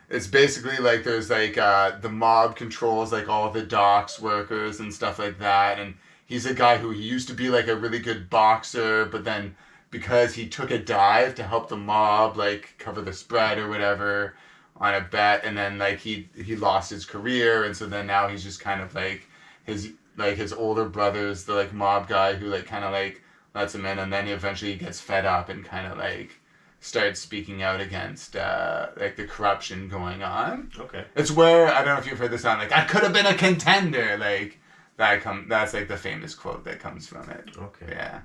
it's basically like there's like the mob controls like all the docks workers and stuff like that, and he's a guy who used to be like a really good boxer, but then because he took a dive to help the mob like cover the spread or whatever on a bet, and then like he lost his career, and so then now he's just kind of like his older brother's the like mob guy who like kind of like lets him in, and then he eventually gets fed up and kind of like starts speaking out against like the corruption going on. Okay. It's where, I don't know if you've heard the song, like, I could have been a contender, like that's like the famous quote that comes from it. Okay.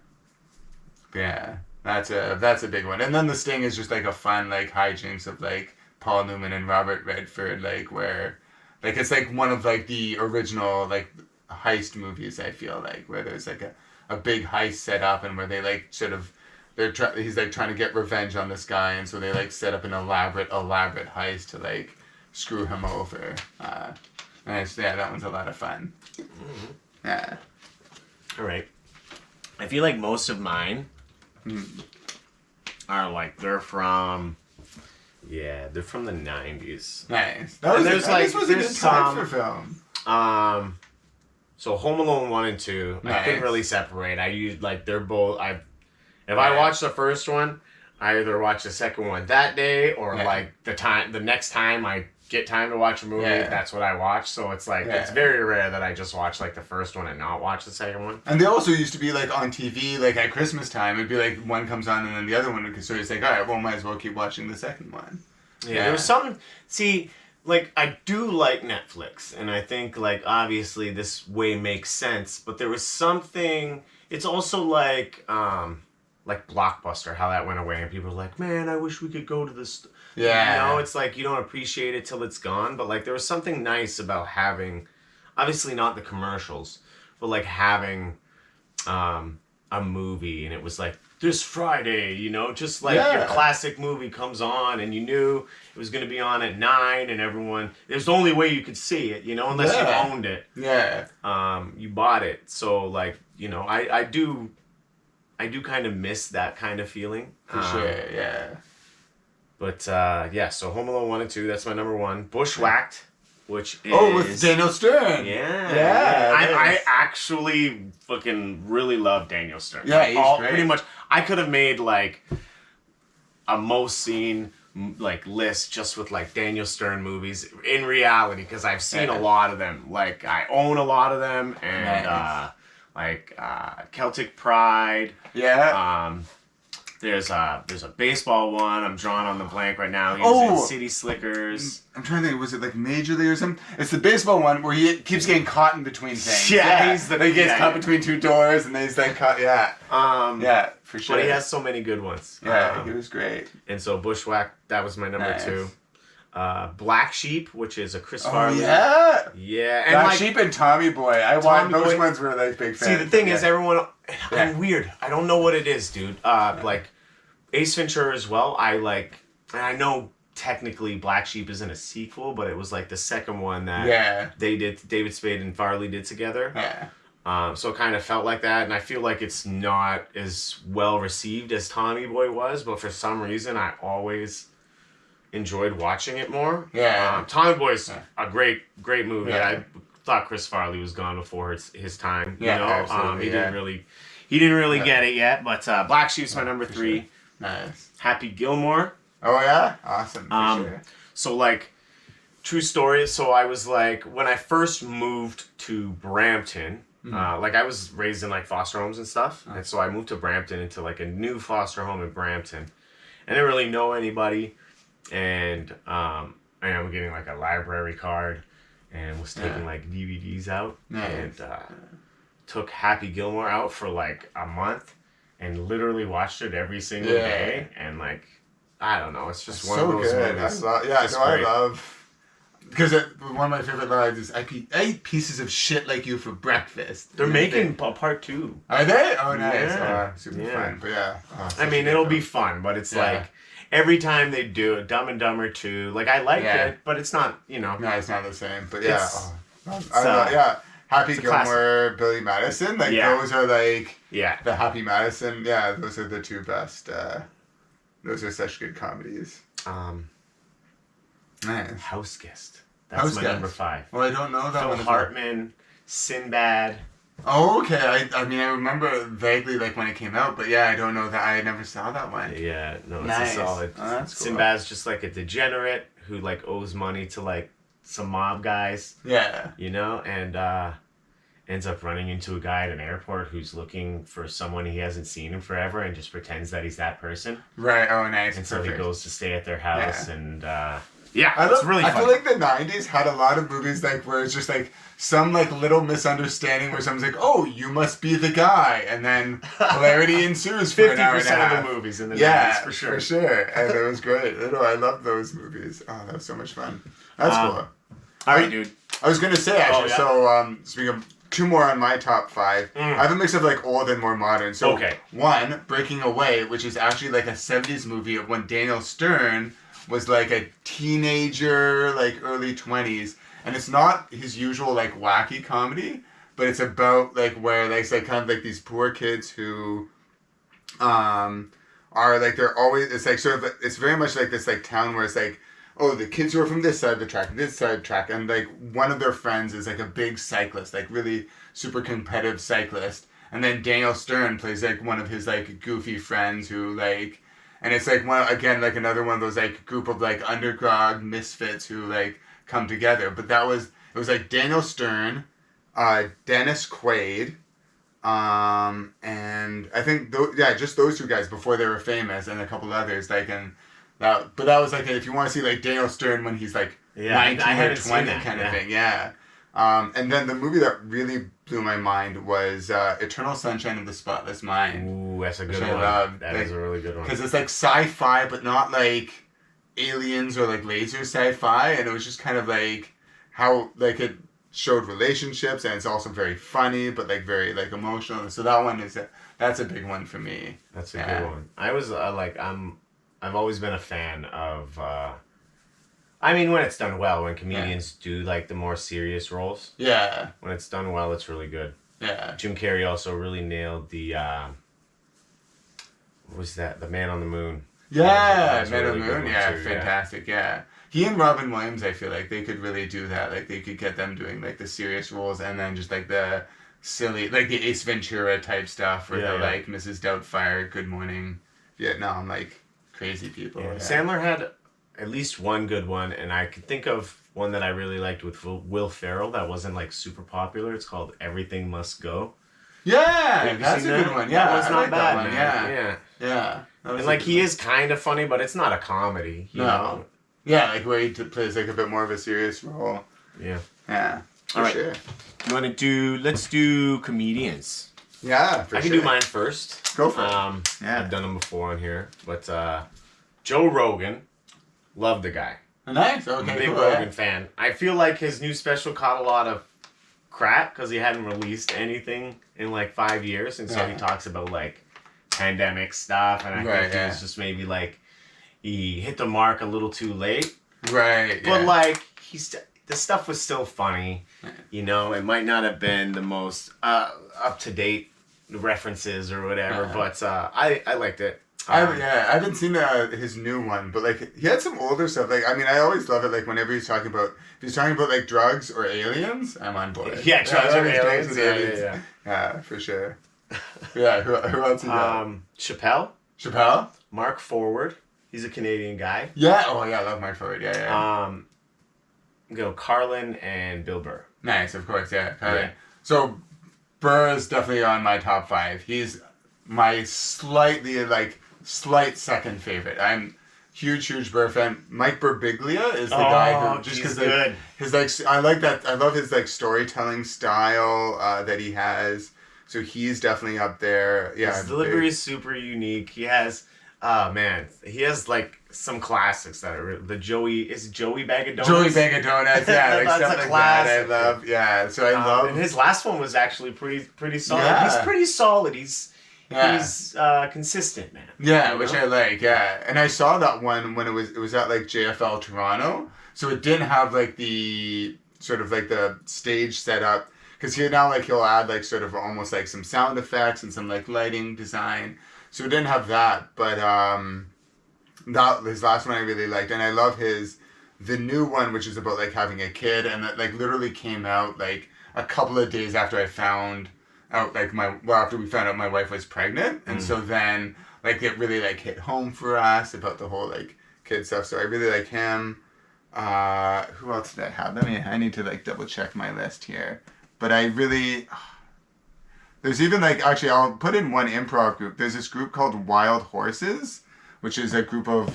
Yeah. That's a big one. And then The Sting is just like a fun like hijinks of like Paul Newman and Robert Redford, like where like it's like one of like the original like heist movies, I feel like, where there's like a big heist set up and where they like sort of he's like trying to get revenge on this guy, and so they like set up an elaborate heist to like screw him over. And that one's a lot of fun. Mm-hmm. Yeah. All right. I feel like most of mine are like they're from the 90s. Nice. This was a good time for film. So Home Alone 1 and 2, Nice. I couldn't really separate. I used like they're both. If I watch the first one, I either watch the second one that day or like the next time I get time to watch a movie, that's what I watch. So it's like it's very rare that I just watch like the first one and not watch the second one. And they also used to be like on TV, like at Christmas time. It'd be like one comes on and then the other one. So it's like, all right, well, might as well keep watching the second one. Yeah, there was something. See, like I do like Netflix, and I think like obviously this way makes sense. But there was something. It's also like Blockbuster, how that went away, and people were like, man, I wish we could go to this. Yeah. You know, it's like you don't appreciate it till it's gone, but like there was something nice about having, obviously not the commercials, but like having a movie, and it was like this Friday, you know, just like your classic movie comes on, and you knew it was going to be on at 9, and everyone, there's the only way you could see it, you know, unless you owned it. Yeah. You bought it, so like, you know, I do kind of miss that kind of feeling. For sure, yeah. But, so Home Alone 1 and 2, that's my number one. Bushwhacked, which is... Oh, with Daniel Stern. Yeah. I actually fucking really love Daniel Stern. Yeah, he's great. Pretty much, I could have made, like, a most seen, like, list just with, like, Daniel Stern movies in reality, because I've seen a lot of them. Like, I own a lot of them, and, Celtic Pride. Yeah. There's a baseball one. I'm drawing on the blank right now. He's in City Slickers. I'm trying to think. Was it like Major League or something? It's the baseball one where he keeps getting caught in between things. He gets caught between two doors, and then he's like caught. Yeah. For sure. But he has so many good ones. Yeah, he was great. And so Bushwhack, that was my number 2. Black Sheep, which is a Chris Farley. Yeah. Yeah. And Black Sheep and Tommy Boy. Those ones were like big fans. See, the thing is, everyone. I'm weird. I don't know what it is, dude. Like Ace Ventura as well. I like, and I know technically Black Sheep isn't a sequel, but it was like the second one that they did. David Spade and Farley did together. Yeah. So it kind of felt like that, and I feel like it's not as well received as Tommy Boy was, but for some reason I always enjoyed watching it more. Yeah. Tommy Boy's a great movie. Yeah. I thought Chris Farley was gone before his time. Yeah, you know, absolutely, he didn't really get it yet. But Black Sheep's my number 3. Sure. Nice. Happy Gilmore. Oh yeah, awesome. For sure. So like, true story. So I was like, when I first moved to Brampton. Like I was raised in like foster homes and stuff, and so I moved to Brampton into like a new foster home in Brampton. I didn't really know anybody. And I'm getting like a library card, and was taking like DVDs out, and took Happy Gilmore out for like a month, and literally watched it every single day, and like, I don't know, it's just one so of those good. movies. I love. Because one of my favorite lines is, I eat pieces of shit like you for breakfast. They're making a part 2. Are they? Oh, nice. Yeah. Super fun. But yeah. I mean, it'll be fun, but it's like, every time they do it, Dumb and Dumber 2, like, I liked it, but it's not, you know. No, it's not the same. But yeah. I don't know. Yeah. Happy Gilmore, Billy Madison. Like, those are like, the Happy Madison. Yeah, those are the 2 best. Those are such good comedies. Nice. House Guest. That's my number 5. Well, I don't know that one. Phil Hartman, Sinbad. Oh, okay. I mean, I remember vaguely like when it came out, but yeah, I don't know that. I never saw that one. Yeah, no, it's a solid. Oh, that's cool. Sinbad's just like a degenerate who like owes money to like some mob guys. Yeah. You know, and ends up running into a guy at an airport who's looking for someone he hasn't seen in forever and just pretends that he's that person. Right. Oh, nice. And so he goes to stay at their house and. It's really funny. I feel like the 90s had a lot of movies like where it's just like some like little misunderstanding where someone's like, "Oh, you must be the guy," and then hilarity ensues for an hour and a half. 50% of the movies in the 90s, for sure. For sure. And it was great. I loved those movies. Oh, that was so much fun. That's cool. All right, dude. I was gonna say actually. So speaking of 2 more on my top 5. I have a mix of like old and more modern. So one, Breaking Away, which is actually like a 70s movie of when Daniel Stern was like a teenager, like early 20s, and it's not his usual like wacky comedy, but it's about like where like, it's like kind of like these poor kids who are like they're always, it's like sort of, it's very much like this like town where it's like, oh, the kids who are from this side of the track, this side of the track, and like one of their friends is like a big cyclist, like really super competitive cyclist, and then Daniel Stern plays like one of his like goofy friends who like. And it's like like another one of those like group of like undergrad misfits who like come together. But it was like Daniel Stern, Dennis Quaid, and I think just those 2 guys before they were famous, and a couple others like but that was like if you want to see like Daniel Stern when he's like 19 or 20 kind of thing, and then the movie that really blew my mind was Eternal Sunshine of the Spotless Mind. Ooh, that's a good one. That is a really good one. Because it's like sci-fi, but not like aliens or like laser sci-fi, and it was just kind of like how like it showed relationships, and it's also very funny, but like very like emotional. So that one that's a big one for me. That's a good one. I was I've always been a fan of. I mean, when it's done well, when comedians do, like, the more serious roles. Yeah. When it's done well, it's really good. Yeah. Jim Carrey also really nailed the, what was that? The Man on the Moon. Yeah, Man on the Moon. Yeah, fantastic. Yeah. He and Robin Williams, I feel like they could really do that. Like, they could get them doing, like, the serious roles and then just, like, the silly, like, the Ace Ventura type stuff or like, Mrs. Doubtfire, Good Morning Vietnam, like, crazy people. Yeah. Sandler had at least one good one, and I could think of one that I really liked with Will Ferrell that wasn't like super popular. It's called Everything Must Go. Yeah, that's a good one. Yeah, that was not bad, man. Yeah. And like he is kind of funny, but it's not a comedy. You know? Yeah, like where he plays like a bit more of a serious role. Yeah. Yeah. All right. Sure. You want to do? Let's do comedians. Yeah, I can do mine first. Go for it. I've done them before on here, but Joe Rogan. Love the guy. Nice. Okay. I'm a big Rogan fan. I feel like his new special caught a lot of crap because he hadn't released anything in like 5 years, and so he talks about like pandemic stuff, and I think it was just maybe like he hit the mark a little too late. Right. But like the stuff was still funny. You know, it might not have been the most up to date references or whatever, but I liked it. I haven't seen his new one, but like he had some older stuff. Like I mean, I always love it. Like whenever he's talking about like drugs or aliens, I'm on board. Yeah, drugs or aliens. Yeah, for sure. Yeah, who else? Chappelle. Mark Forward. He's a Canadian guy. Yeah. Oh yeah, I love Mark Forward. Yeah. Carlin and Bill Burr. Nice, of course. Yeah. Carlin. So Burr is definitely on my top 5. He's my slight second favorite. I'm huge Burr fan. Mike Birbiglia is the guy who just because his like I like that. I love his like storytelling style that he has. So he's definitely up there. Yeah, his delivery is super unique. He has, he has like some classics that are the Joey Bag of Donuts. Joey Bag of Donuts, yeah, like stuff like that. I love, yeah. So I love. And his last one was actually pretty solid. Yeah. He's pretty solid. He's consistent, man. Yeah, which I like. Yeah, and I saw that one when it was at like JFL Toronto. So it didn't have like the sort of like the stage set up. Because here now, like, he'll add, like, sort of almost, like, some sound effects and some, like, lighting design. So it didn't have that. But his last one I really liked. And I love the new one, which is about, like, having a kid. And that, like, literally came out, like, a couple of days after I found out, like, after we found out my wife was pregnant. And so then, like, it really, like, hit home for us about the whole, like, kid stuff. So I really like him. Who else did I have? I need to, like, double check my list here. But I really, there's even like, actually I'll put in one improv group. There's this group called Wild Horses, which is a group of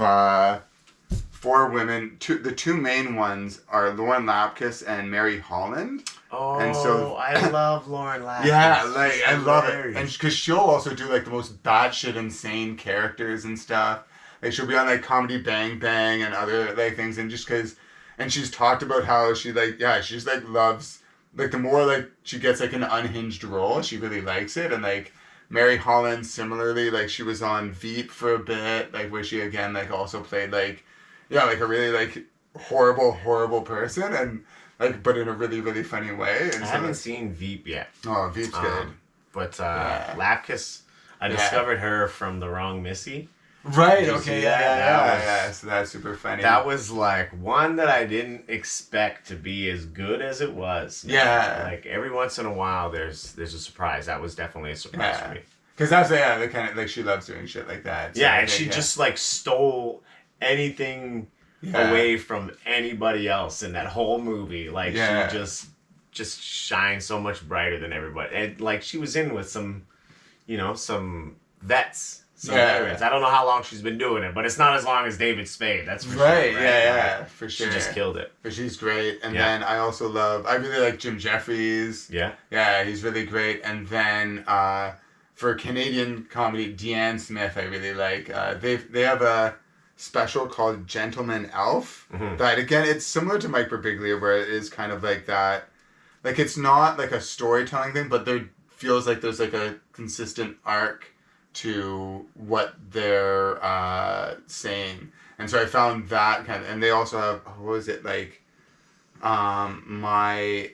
4 women. The 2 main ones are Lauren Lapkus and Mary Holland. Oh, and so, I love Lauren Lapkus. Yeah, like, I love it. And because she'll also do like the most batshit insane characters and stuff. Like she'll be on like Comedy Bang Bang and other like things. And just because, and she's talked about how she like, yeah, she's like loves, like, the more, like, she gets, like, an unhinged role, she really likes it. And, like, Mary Holland, similarly, like, she was on Veep for a bit, like, where she, again, like, also played, like, yeah, like, a really, like, horrible person, and, like, but in a really, really funny way. And I haven't seen Veep yet. Oh, Veep's good. But, Lapkus, I discovered her from The Wrong Missy. Right, okay, yeah. So that's super funny. That was like one that I didn't expect to be as good as it was. Yeah. Like every once in a while there's a surprise. That was definitely a surprise for me. Because that's, the kind of, like, she loves doing shit like that. So and she just, like, stole anything away from anybody else in that whole movie. Like, she just shines so much brighter than everybody. And, like, she was in with some vets. Veterans. I don't know how long she's been doing it, but it's not as long as David Spade. That's for sure. Right? Yeah, for sure. She just killed it. But she's great. And then I also I really like Jim Jeffries. Yeah. Yeah, he's really great. And then for Canadian comedy, Deanne Smith, I really like. They have a special called Gentleman Elf. That, again, it's similar to Mike Birbiglia, where it is kind of like that. Like, it's not like a storytelling thing, but there feels like there's like a consistent arc to what they're saying. And so I found that kind of, and they also have, what was it, like, an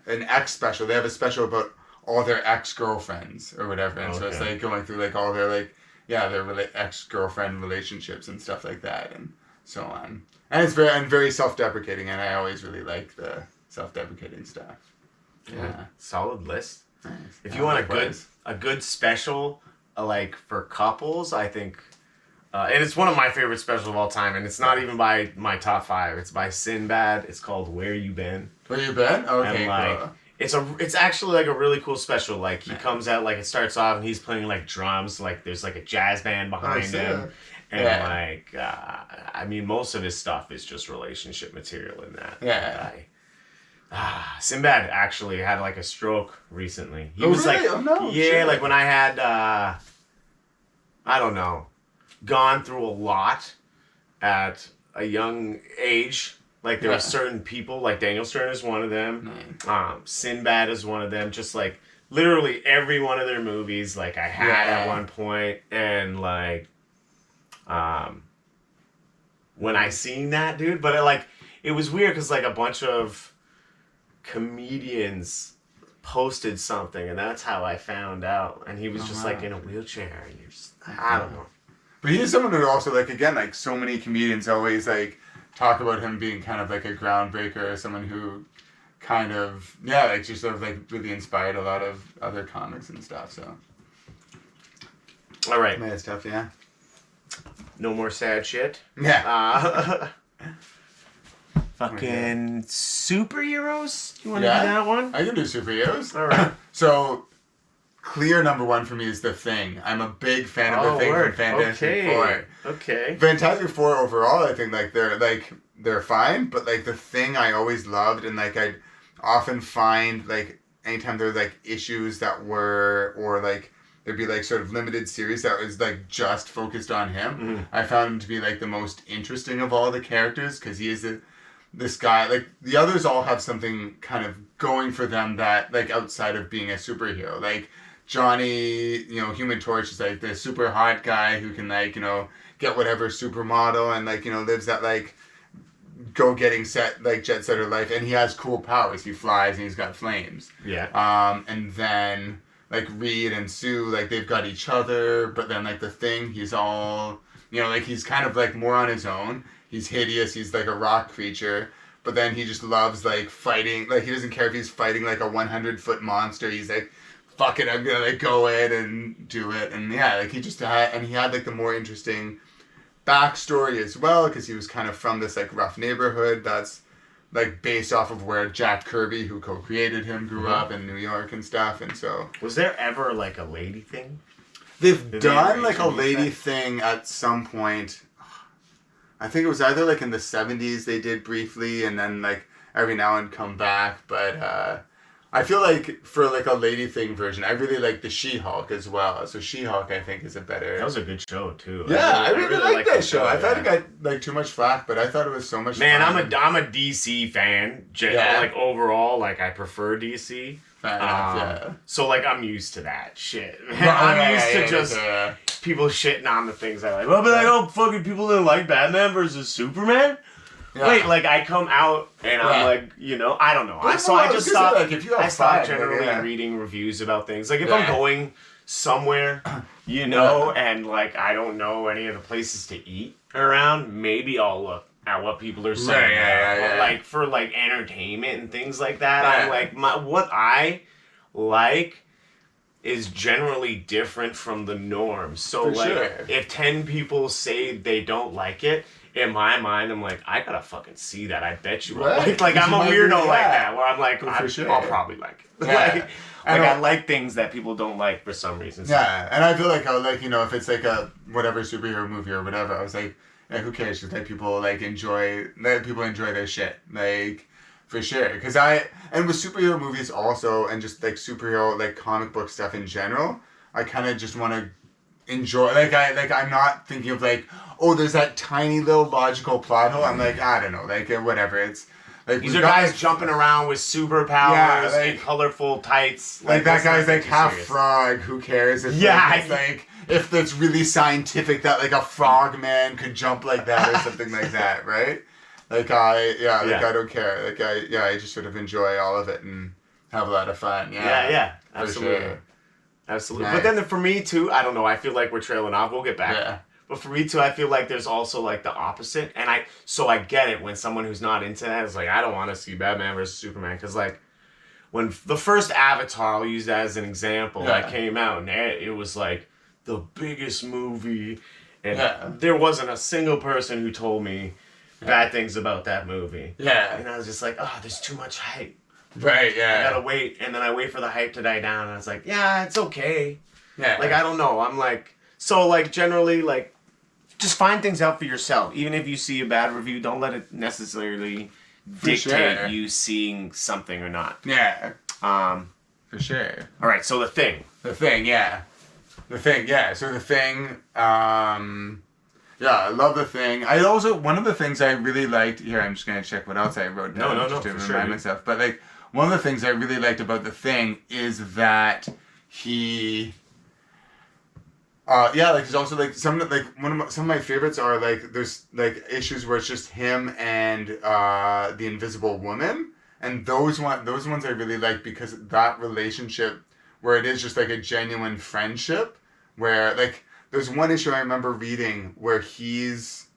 ex special. They have a special about all their ex-girlfriends or whatever. And so it's like going through like all their like, their ex-girlfriend relationships and stuff like that and so on. And it's very self-deprecating, and I always really like the self-deprecating stuff. Yeah. Solid list. Nice. If you want a good special, like for couples, I think, and it's one of my favorite specials of all time, and it's not even by my top 5. It's by Sinbad. It's called Where You Been. Where You Been? Okay, and, like, cool. It's actually like a really cool special. Like he comes out, like it starts off and he's playing like drums. Like there's like a jazz band behind him, and like I mean most of his stuff is just relationship material in that. Yeah. Sinbad actually had like a stroke recently. He was really? Like when I had, I don't know, gone through a lot at a young age. Like there were certain people, like Daniel Stern is one of them. Sinbad is one of them. Just like literally every one of their movies, like I had at one point, and like, when I seen that dude, but it was weird because like a bunch of comedians posted something, and that's how I found out. And he was just like in a wheelchair, and you're just, I don't know. But he's someone who also, like, again, like so many comedians always like talk about him being kind of like a groundbreaker, someone who kind of like just sort of like really inspired a lot of other comics and stuff. So all right, nice stuff. Yeah, no more sad shit. Fucking superheroes? You want to do that one? I can do superheroes. All right. So, clear number 1 for me is The Thing. I'm a big fan of The Thing from Fantastic Four. Okay. Fantastic Four overall, I think they're fine, but like The Thing I always loved, and like I often find like anytime there were like issues that were, or like there'd be like sort of limited series that was like just focused on him. Mm-hmm. I found him to be like the most interesting of all the characters because he is this guy. Like the others all have something kind of going for them that like outside of being a superhero. Like Johnny, you know, Human Torch is like the super hot guy who can like, you know, get whatever supermodel and like, you know, lives that like go-getting set like jet setter life, and he has cool powers. He flies and he's got flames. Yeah. And then like Reed and Sue, like they've got each other, but then like the Thing, he's all, you know, like he's kind of like more on his own. He's hideous. He's like a rock creature, but then he just loves like fighting. Like he doesn't care if he's fighting like a 100-foot monster. He's like, fuck it, I'm gonna like go in and do it. And yeah, like he just had, and he had like the more interesting backstory as well, because he was kind of from this like rough neighborhood that's like based off of where Jack Kirby, who co-created him, grew up in New York and stuff. And so was there ever like a lady thing? They've done like a lady thing at some point. I think it was either like in the 70s they did briefly, and then like every now and come back. But I feel like for like a lady thing version, I really like the She-Hulk as well. So She-Hulk, I think, is a better. That was a good show too. Yeah, I really liked that show. I thought it got like too much flack, but I thought it was so much Man, fun. I'm a DC fan. Like overall, like I prefer DC. Fair enough, yeah. So like I'm used to that shit. I'm used to just people shitting on the things I like. I'll be like, oh fucking people didn't like Batman versus Superman. Yeah. Wait, like I come out and I'm like, you know, I don't know. I just stopped. Like, if you have I stopped generally reading reviews about things. Like if I'm going somewhere, you know, and like I don't know any of the places to eat around, maybe I'll look at what people are saying. But like for like entertainment and things like that, I'm like what I like is generally different from the norm. So if 10 people say they don't like it, in my mind, I'm like, I gotta fucking see that. I bet you will. Like I'm a weirdo like that, where I'm like, I'll probably like it. Yeah. I like things that people don't like for some reason. So. Yeah, and I feel like, you know, if it's like a whatever superhero movie or whatever, I was like, yeah, who cares? Just let people enjoy their shit, like for sure. Because and with superhero movies also, and just like superhero like comic book stuff in general, I kind of just want to enjoy. I'm not thinking of like, oh, there's that tiny little logical plot hole. I'm like, I don't know, like whatever. It's like these are guys jumping around with superpowers and colorful tights. Like that guy's like half frog. Who cares? If it's like if it's really scientific that like a frog man could jump like that or something like that, right? Like I don't care. Like I just sort of enjoy all of it and have a lot of fun. Yeah, absolutely. Sure. Absolutely. Nice. But then for me too, I don't know, I feel like we're trailing off. We'll get back. Yeah. But for me too, I feel like there's also like the opposite. And I get it when someone who's not into that is like, I don't want to see Batman versus Superman. Because like when the first Avatar, I'll use that as an example, that came out, and it was like the biggest movie. And there wasn't a single person who told me bad things about that movie. Yeah. And I was just like, oh, there's too much hype. Right, yeah. I gotta wait, and then I wait for the hype to die down, and I was like, yeah, it's okay. Yeah. Like, I don't know. I'm like, so, like, generally, like, just find things out for yourself. Even if you see a bad review, don't let it necessarily dictate you seeing something or not. Yeah. For sure. All right, so The Thing. The Thing, yeah. So The Thing, yeah, I love The Thing. I also, one of the things I really liked, here, I'm just going to check what else I wrote down just to remind myself. But, like, one of the things I really liked about The Thing is that he, there's also, like, some of my favorites are, like, there's, like, issues where it's just him and the Invisible Woman. And those ones I really like because that relationship where it is just, like, a genuine friendship where, like, there's one issue I remember reading where he's,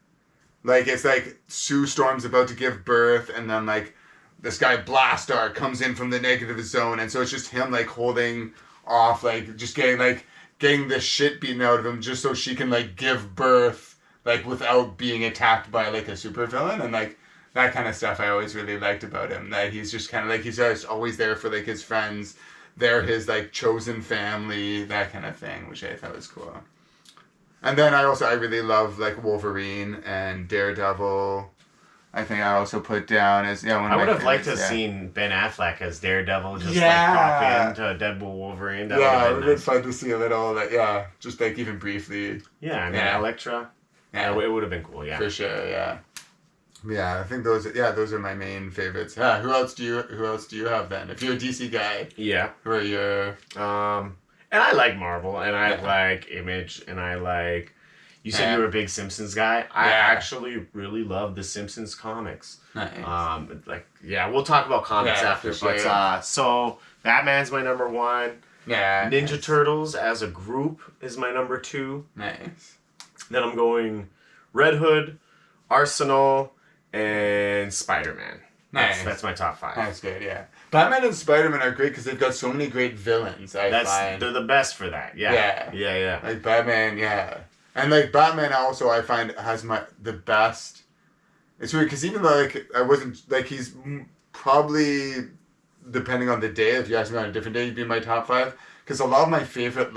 like, it's like Sue Storm's about to give birth, and then, like, this guy Blastar comes in from the negative zone, and so it's just him, like, holding off, like, just getting the shit beaten out of him just so she can, like, give birth, like, without being attacked by, like, a supervillain, and, like, that kind of stuff I always really liked about him, that he's just kind of, like, he's just always there for, like, his friends, they're his, like, chosen family, that kind of thing, which I thought was cool. And then I really love, like, Wolverine and Daredevil. I think I also put down as one of my I would have liked to have favorites, seen Ben Affleck as Daredevil just pop into Deadpool Wolverine. That it would have been fun to see a little just even briefly. Yeah, I mean Elektra. Yeah, it would have been cool. Yeah, for sure. Yeah. Yeah, I think those are my main favorites. Yeah, who else do you have then? If you're a DC guy. Yeah. Who are your and I like Marvel, and I like Image, and I like... You said you were a big Simpsons guy. I actually really love the Simpsons comics. Nice. We'll talk about comics after. Sure. But so Batman's my number 1. Yeah. Ninja Turtles as a group is my number 2. Nice. Then I'm going Red Hood, Arsenal, and Spider-Man. Nice. That's my top 5. That's good, yeah. Batman and Spider-Man are great because they've got so many great villains, I find. They're the best for that, yeah. Yeah. Like Batman, yeah. And like Batman also I find has the best... It's weird because even though I wasn't... he's probably, depending on the day, if you ask me on a different day, he'd be in my top 5. Because a lot of my favorite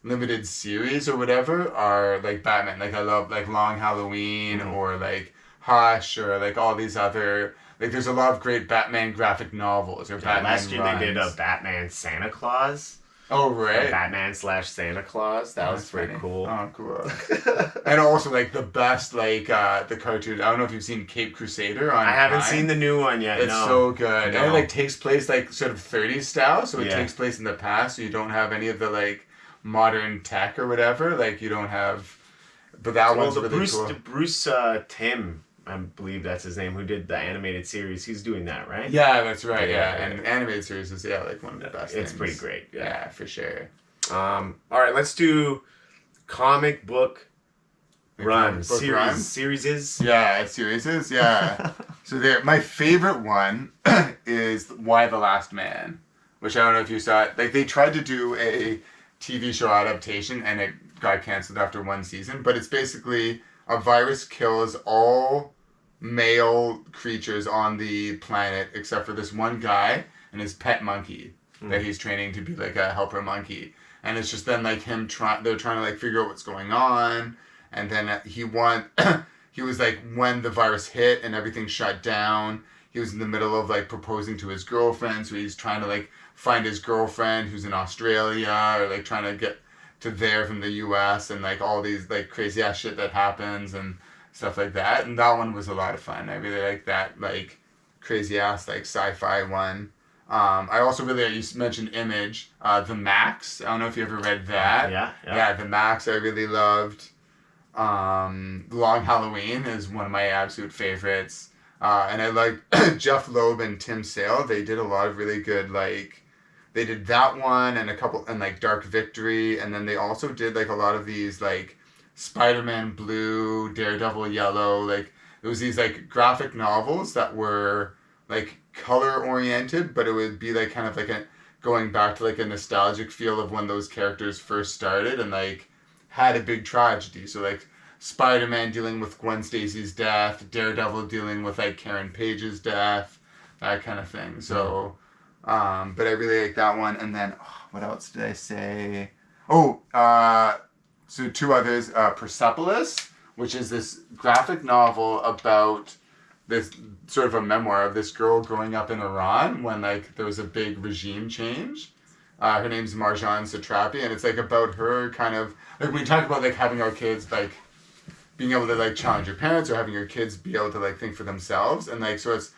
limited series or whatever are Batman. I love Long Halloween or Hush or all these other... there's a lot of great Batman graphic novels or Batman last year runs. they did a Batman Santa Claus. Oh, right. Batman/Santa Claus. That was pretty cool. Oh, cool. And also, the best, the cartoon. I don't know if you've seen Cape Crusader on I haven't Prime. seen the new one yet, It's so good. No. And it, takes place, sort of 30s style, so it takes place in the past, so you don't have any of the, modern tech or whatever. You don't have... But that one's really cool. Bruce Timm, I believe that's his name, who did the animated series. He's doing that, right? Yeah, that's right, yeah. And animated series is, one of the best It's things. pretty great, Yeah, for sure. All right, let's do comic book run. Series is? Yeah, series is, yeah. So my favorite one is Why the Last Man, which I don't know if you saw it. They tried to do a TV show adaptation, and it got canceled after one season, but it's basically... A virus kills all male creatures on the planet except for this one guy and his pet monkey that he's training to be a helper monkey. And it's just then they're trying to figure out what's going on. And then he was when the virus hit and everything shut down, he was in the middle of proposing to his girlfriend. So he's trying to find his girlfriend who's in Australia or trying to get to there from the US and all these crazy ass shit that happens and stuff like that. And that one was a lot of fun. I really like that crazy ass sci-fi one. I also you mentioned Image, The Max. I don't know if you ever read that. Yeah, The Max I really loved. Long Halloween is one of my absolute favorites. And I like Jeff Loeb and Tim Sale. They did a lot of really good they did that one and a couple and Dark Victory, and then they also did a lot of these Spider-Man Blue, Daredevil Yellow. There was these graphic novels that were color oriented, but it would be kind of a going back to a nostalgic feel of when those characters first started and had a big tragedy. So Spider-Man dealing with Gwen Stacy's death, Daredevil dealing with Karen Page's death, that kind of thing. So. But I really like that one. And then, what else did I say? So 2 others. Persepolis, which is this graphic novel about this sort of a memoir of this girl growing up in Iran when there was a big regime change. Her name's Marjane Satrapi, and it's about her kind of we talk about having our kids being able to challenge your parents or having your kids be able to think for themselves, and so it's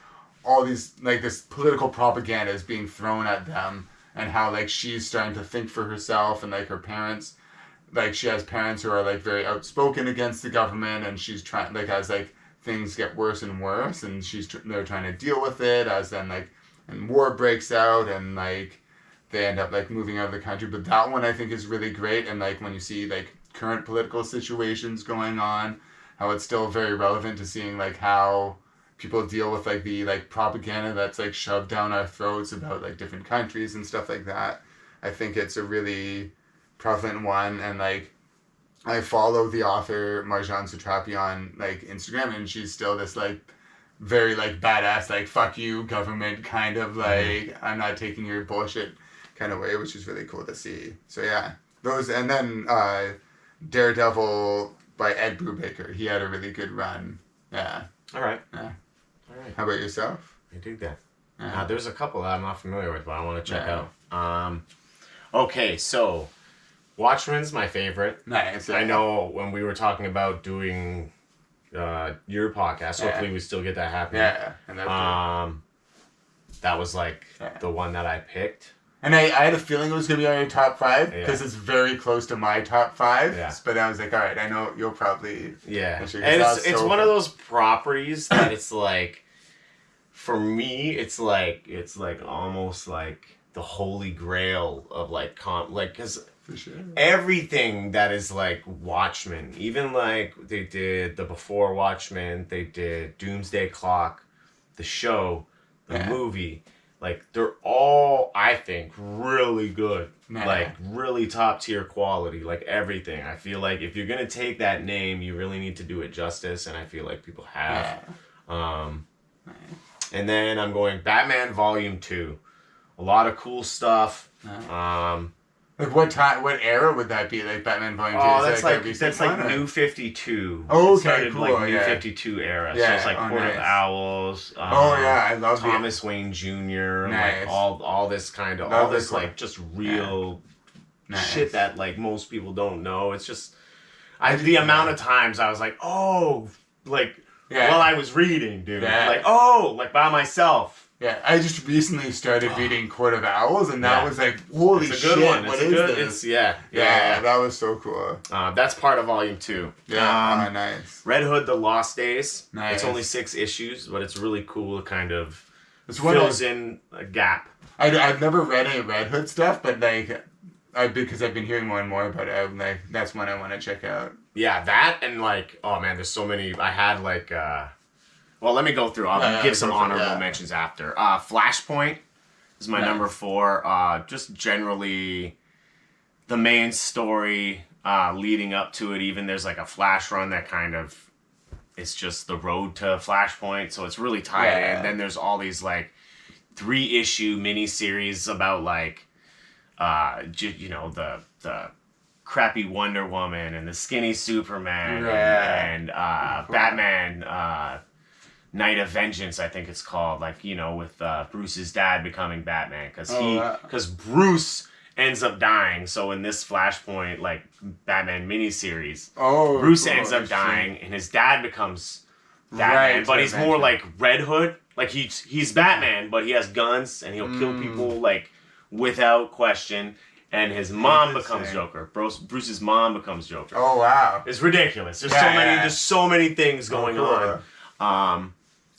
all these this political propaganda is being thrown at them, and how she's starting to think for herself, and her parents she has parents who are very outspoken against the government, and she's trying as things get worse and worse, and they're trying to deal with it as then and war breaks out, and they end up moving out of the country. But that one I think is really great, and when you see current political situations going on, how it's still very relevant to seeing how people deal with the propaganda that's shoved down our throats about different countries and stuff like that. I think it's a really prevalent one, and I follow the author Marjane Satrapi on Instagram, and she's still this very badass fuck you government kind of I'm not taking your bullshit kind of way, which is really cool to see. So yeah, those, and then Daredevil by Ed Brubaker. He had a really good run. Yeah. All right. Yeah. right. How about yourself? I dig that. There's a couple that I'm not familiar with, but I want to check out. Okay, so Watchmen's my favorite. Nice. I know when we were talking about doing your podcast, hopefully we still get that happening. Yeah. And that was like the one that I picked. And I had a feeling it was going to be on your top 5 because it's very close to my top 5. Yeah. But I was like, all right, I know you'll probably... Yeah. And it's one of those properties that it's like, for me, it's like almost like the holy grail of like, because everything that is like Watchmen, even like they did the Before Watchmen, they did Doomsday Clock, the show, the movie. Like, they're all, I think, really good. Like, really top-tier quality. Like, everything. I feel like if you're going to take that name, you really need to do it justice, and I feel like people have. And then I'm going Batman Volume 2. A lot of cool stuff. Like, what era would that be? Like, Batman Volume 2? That's like New 52. Oh, okay, started, cool. like, New 52 era. So it's like Court of Owls. I love Thomas Wayne Jr. Like, all this kind of, all this, like, just real shit that, like, most people don't know. It's just, the amount of times I was like, while I was reading, dude. Like, by myself. Yeah, I just recently started reading Court of Owls, and that was like, holy shit, what is this? That was so cool. That's part of Volume 2. Yeah, nice. Red Hood, The Lost Days. Nice. It's only 6 issues, but it's really cool. It kind of fills in a gap. I've never read any Red Hood stuff, but like, because I've been hearing more and more about it, like, that's one I want to check out. Yeah, that and like, oh man, there's so many. I had like... Well, let me go through. I'll give some honorable mentions after. Flashpoint is my number 4. Just generally the main story leading up to it. Even there's like a flash run that kind of, it's just the road to Flashpoint. So it's really tied in. And then there's all these like 3-issue miniseries about like, the crappy Wonder Woman and the skinny Superman and Batman... Night of Vengeance, I think it's called, like, with Bruce's dad becoming Batman, because Bruce ends up dying. So in this Flashpoint, like, Batman miniseries, Bruce ends up dying, and his dad becomes Batman, but he's more like Red Hood. Like, he's Batman, but he has guns, and he'll kill people, like, without question. And his mom becomes Joker. Bruce's mom becomes Joker. Oh, wow. It's ridiculous. There's so many things going on.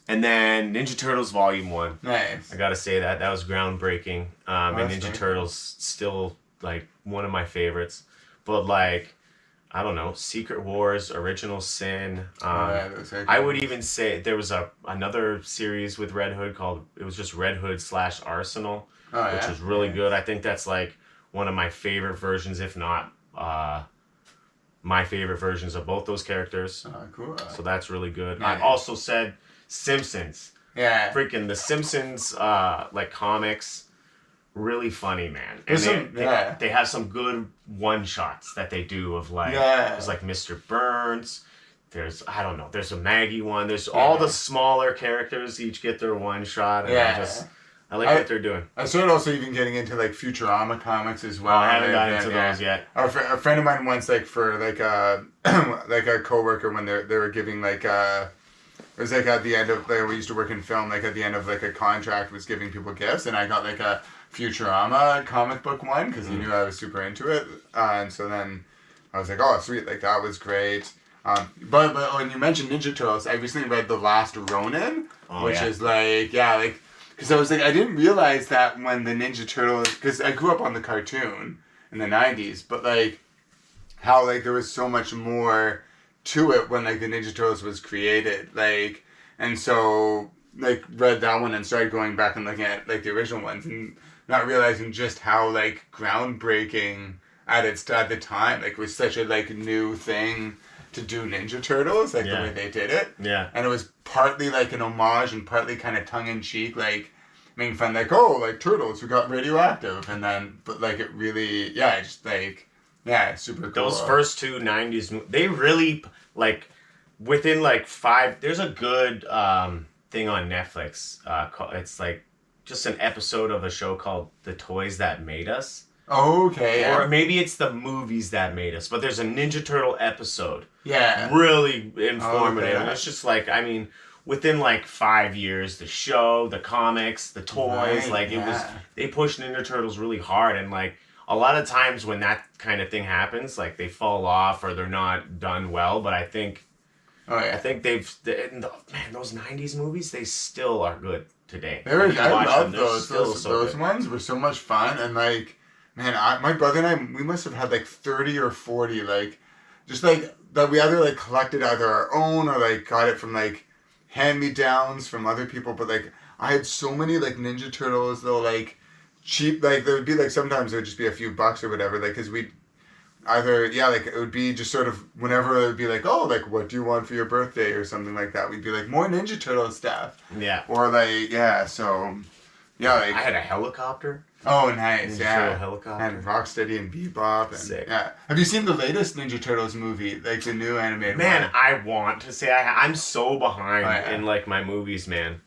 And then Ninja Turtles Volume 1. Nice. I gotta say that was groundbreaking. And Ninja Turtles still like one of my favorites. But like, I don't know, Secret Wars, Original Sin. I would even say there was another series with Red Hood it was just Red Hood / Arsenal, which was really good. I think that's like one of my favorite versions, if not my favorite versions of both those characters. Oh, cool. So that's really good. Nice. I also said Simpsons. Yeah. Freaking the Simpsons like comics, really funny, man. And they have some good one-shots that they do of like there's like Mr. Burns, there's there's a Maggie one, there's all the smaller characters each get their one shot, and I like what they're doing. I started also even getting into like Futurama comics as well. I haven't gotten into those yet. A friend of mine once, like, for like like a coworker, when they were giving like it was like at the end of, like, we used to work in film, like at the end of like a contract was giving people gifts, and I got like a Futurama comic book one because he knew I was super into it, and so then I was like, oh sweet, like that was great. But when you mentioned Ninja Turtles, I recently read The Last Ronin, which is like because I was like, I didn't realize that when the Ninja Turtles, because I grew up on the cartoon in the 90s, but like how like there was so much more to it when like the Ninja Turtles was created, like, and so like read that one and started going back and looking at like the original ones and not realizing just how like groundbreaking at the time, like, it was such a like new thing to do Ninja Turtles, like the way they did it. Yeah. And it was partly like an homage and partly kind of tongue-in-cheek, like making fun, like, oh, like turtles who got radioactive, and then, but like it really, just like, super cool. Those first two 90s, they really, like, within like 5, there's a good thing on Netflix. It's like just an episode of a show called The Toys That Made Us. Oh, okay. Yeah. Or maybe it's The Movies That Made Us. But there's a Ninja Turtle episode. Yeah. Really informative. Okay. And it's just like, I mean, within like 5 years, the show, the comics, the toys, Right, like it was, they pushed Ninja Turtles really hard. And like a lot of times when that kind of thing happens, like they fall off or they're not done well. But I think, I think man, those 90s movies, they still are good today. I love those. Those ones were so much fun. And like, man, my brother and I, we must have had like 30 or 40, like, just like, that we either like collected either our own or like got it from like hand-me-downs from other people. But like, I had so many like Ninja Turtles, though, like cheap, like there would be like, sometimes it would just be a few bucks or whatever, like, because we'd either, like it would be just sort of whenever it would be like, oh, like what do you want for your birthday or something like that, we'd be like, more Ninja Turtle stuff. Yeah. Or like, so, like. I had a helicopter. Oh, nice, Ninja Turtle helicopter. And Rocksteady and Bebop. And, sick. Yeah. Have you seen the latest Ninja Turtles movie? Like the new animated one? Man, I want to say I'm so behind in like my movies, man.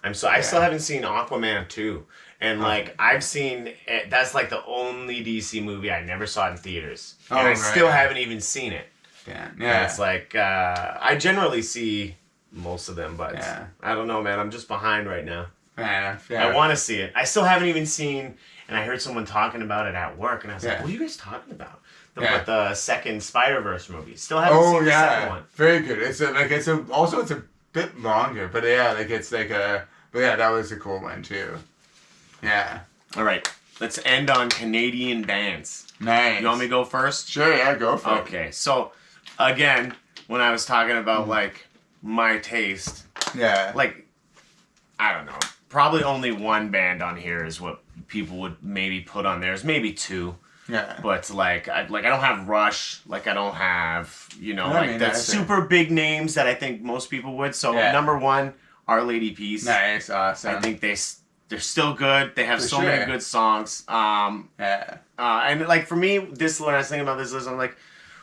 I still haven't seen Aquaman 2. And like I've seen that's like the only DC movie I never saw in theaters. And I still haven't even seen it. Yeah. And it's like I generally see most of them, but I don't know, man. I'm just behind right now. Yeah. I want to see it. I still haven't even seen, and I heard someone talking about it at work, and I was like, what are you guys talking about? The second Spider-Verse movie. Still haven't seen the second one. Very good. It's a bit longer, but that was a cool one too. Yeah. All right. Let's end on Canadian bands. Nice. You want me to go first? Sure, yeah, go for it. Okay. So, again, when I was talking about like my taste, like I don't know. Probably only one band on here is what people would maybe put on theirs. Maybe two. Yeah. But like I don't have Rush. Like I don't have the super big names that I think most people would. So number one, Our Lady Peace. Nice, awesome. I think they're still good. They have many good songs. And like for me, when I was thinking about this list, I'm like,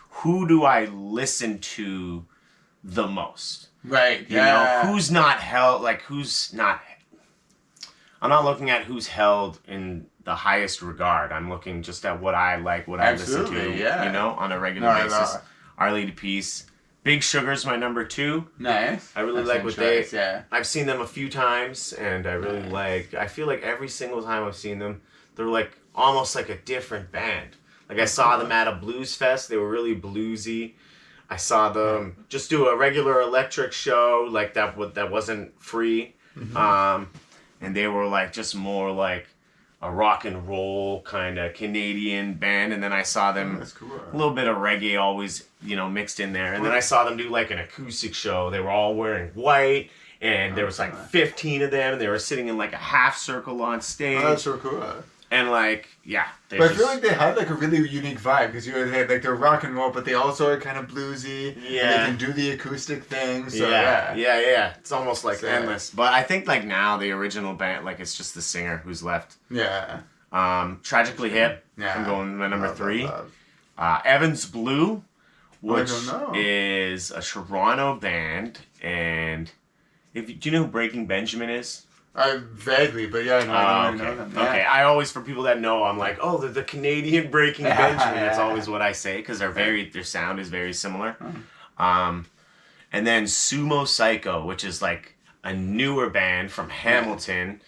who do I listen to the most? Right. You know, who's not held, I'm not looking at who's held in the highest regard. I'm looking just at what I like, what I listen to, on a regular basis. Our Lady Peace. Big Sugar's my number 2. Nice. I really like what I've seen them a few times, and I really I feel like every single time I've seen them, they're like almost like a different band. Like I saw them at a blues fest. They were really bluesy. I saw them just do a regular electric show like that wasn't free. Mm-hmm. And they were like just more like a rock and roll kind of Canadian band. And then I saw them a little bit of reggae always, mixed in there. And then I saw them do like an acoustic show. They were all wearing white, and there was like 15 of them. And they were sitting in like a half circle on stage. Oh, that's so cool. And like, but I feel like they had like a really unique vibe because you had like they're rock and roll, but they also are kind of bluesy. Yeah. And they can do the acoustic thing. So yeah. It's almost like endless. But I think like now the original band, like it's just the singer who's left. Yeah. Tragically Hip. Yeah. I'm going to number 3. Evans Blue, which is a Toronto band, and do you know who Breaking Benjamin is? Vaguely, but I know them. Yeah. Okay, I always, for people that know, I'm like, oh, they're the Canadian Breaking Benjamin. That's always what I say, because their sound is very similar. And then Sumo Psycho, which is like a newer band from Hamilton,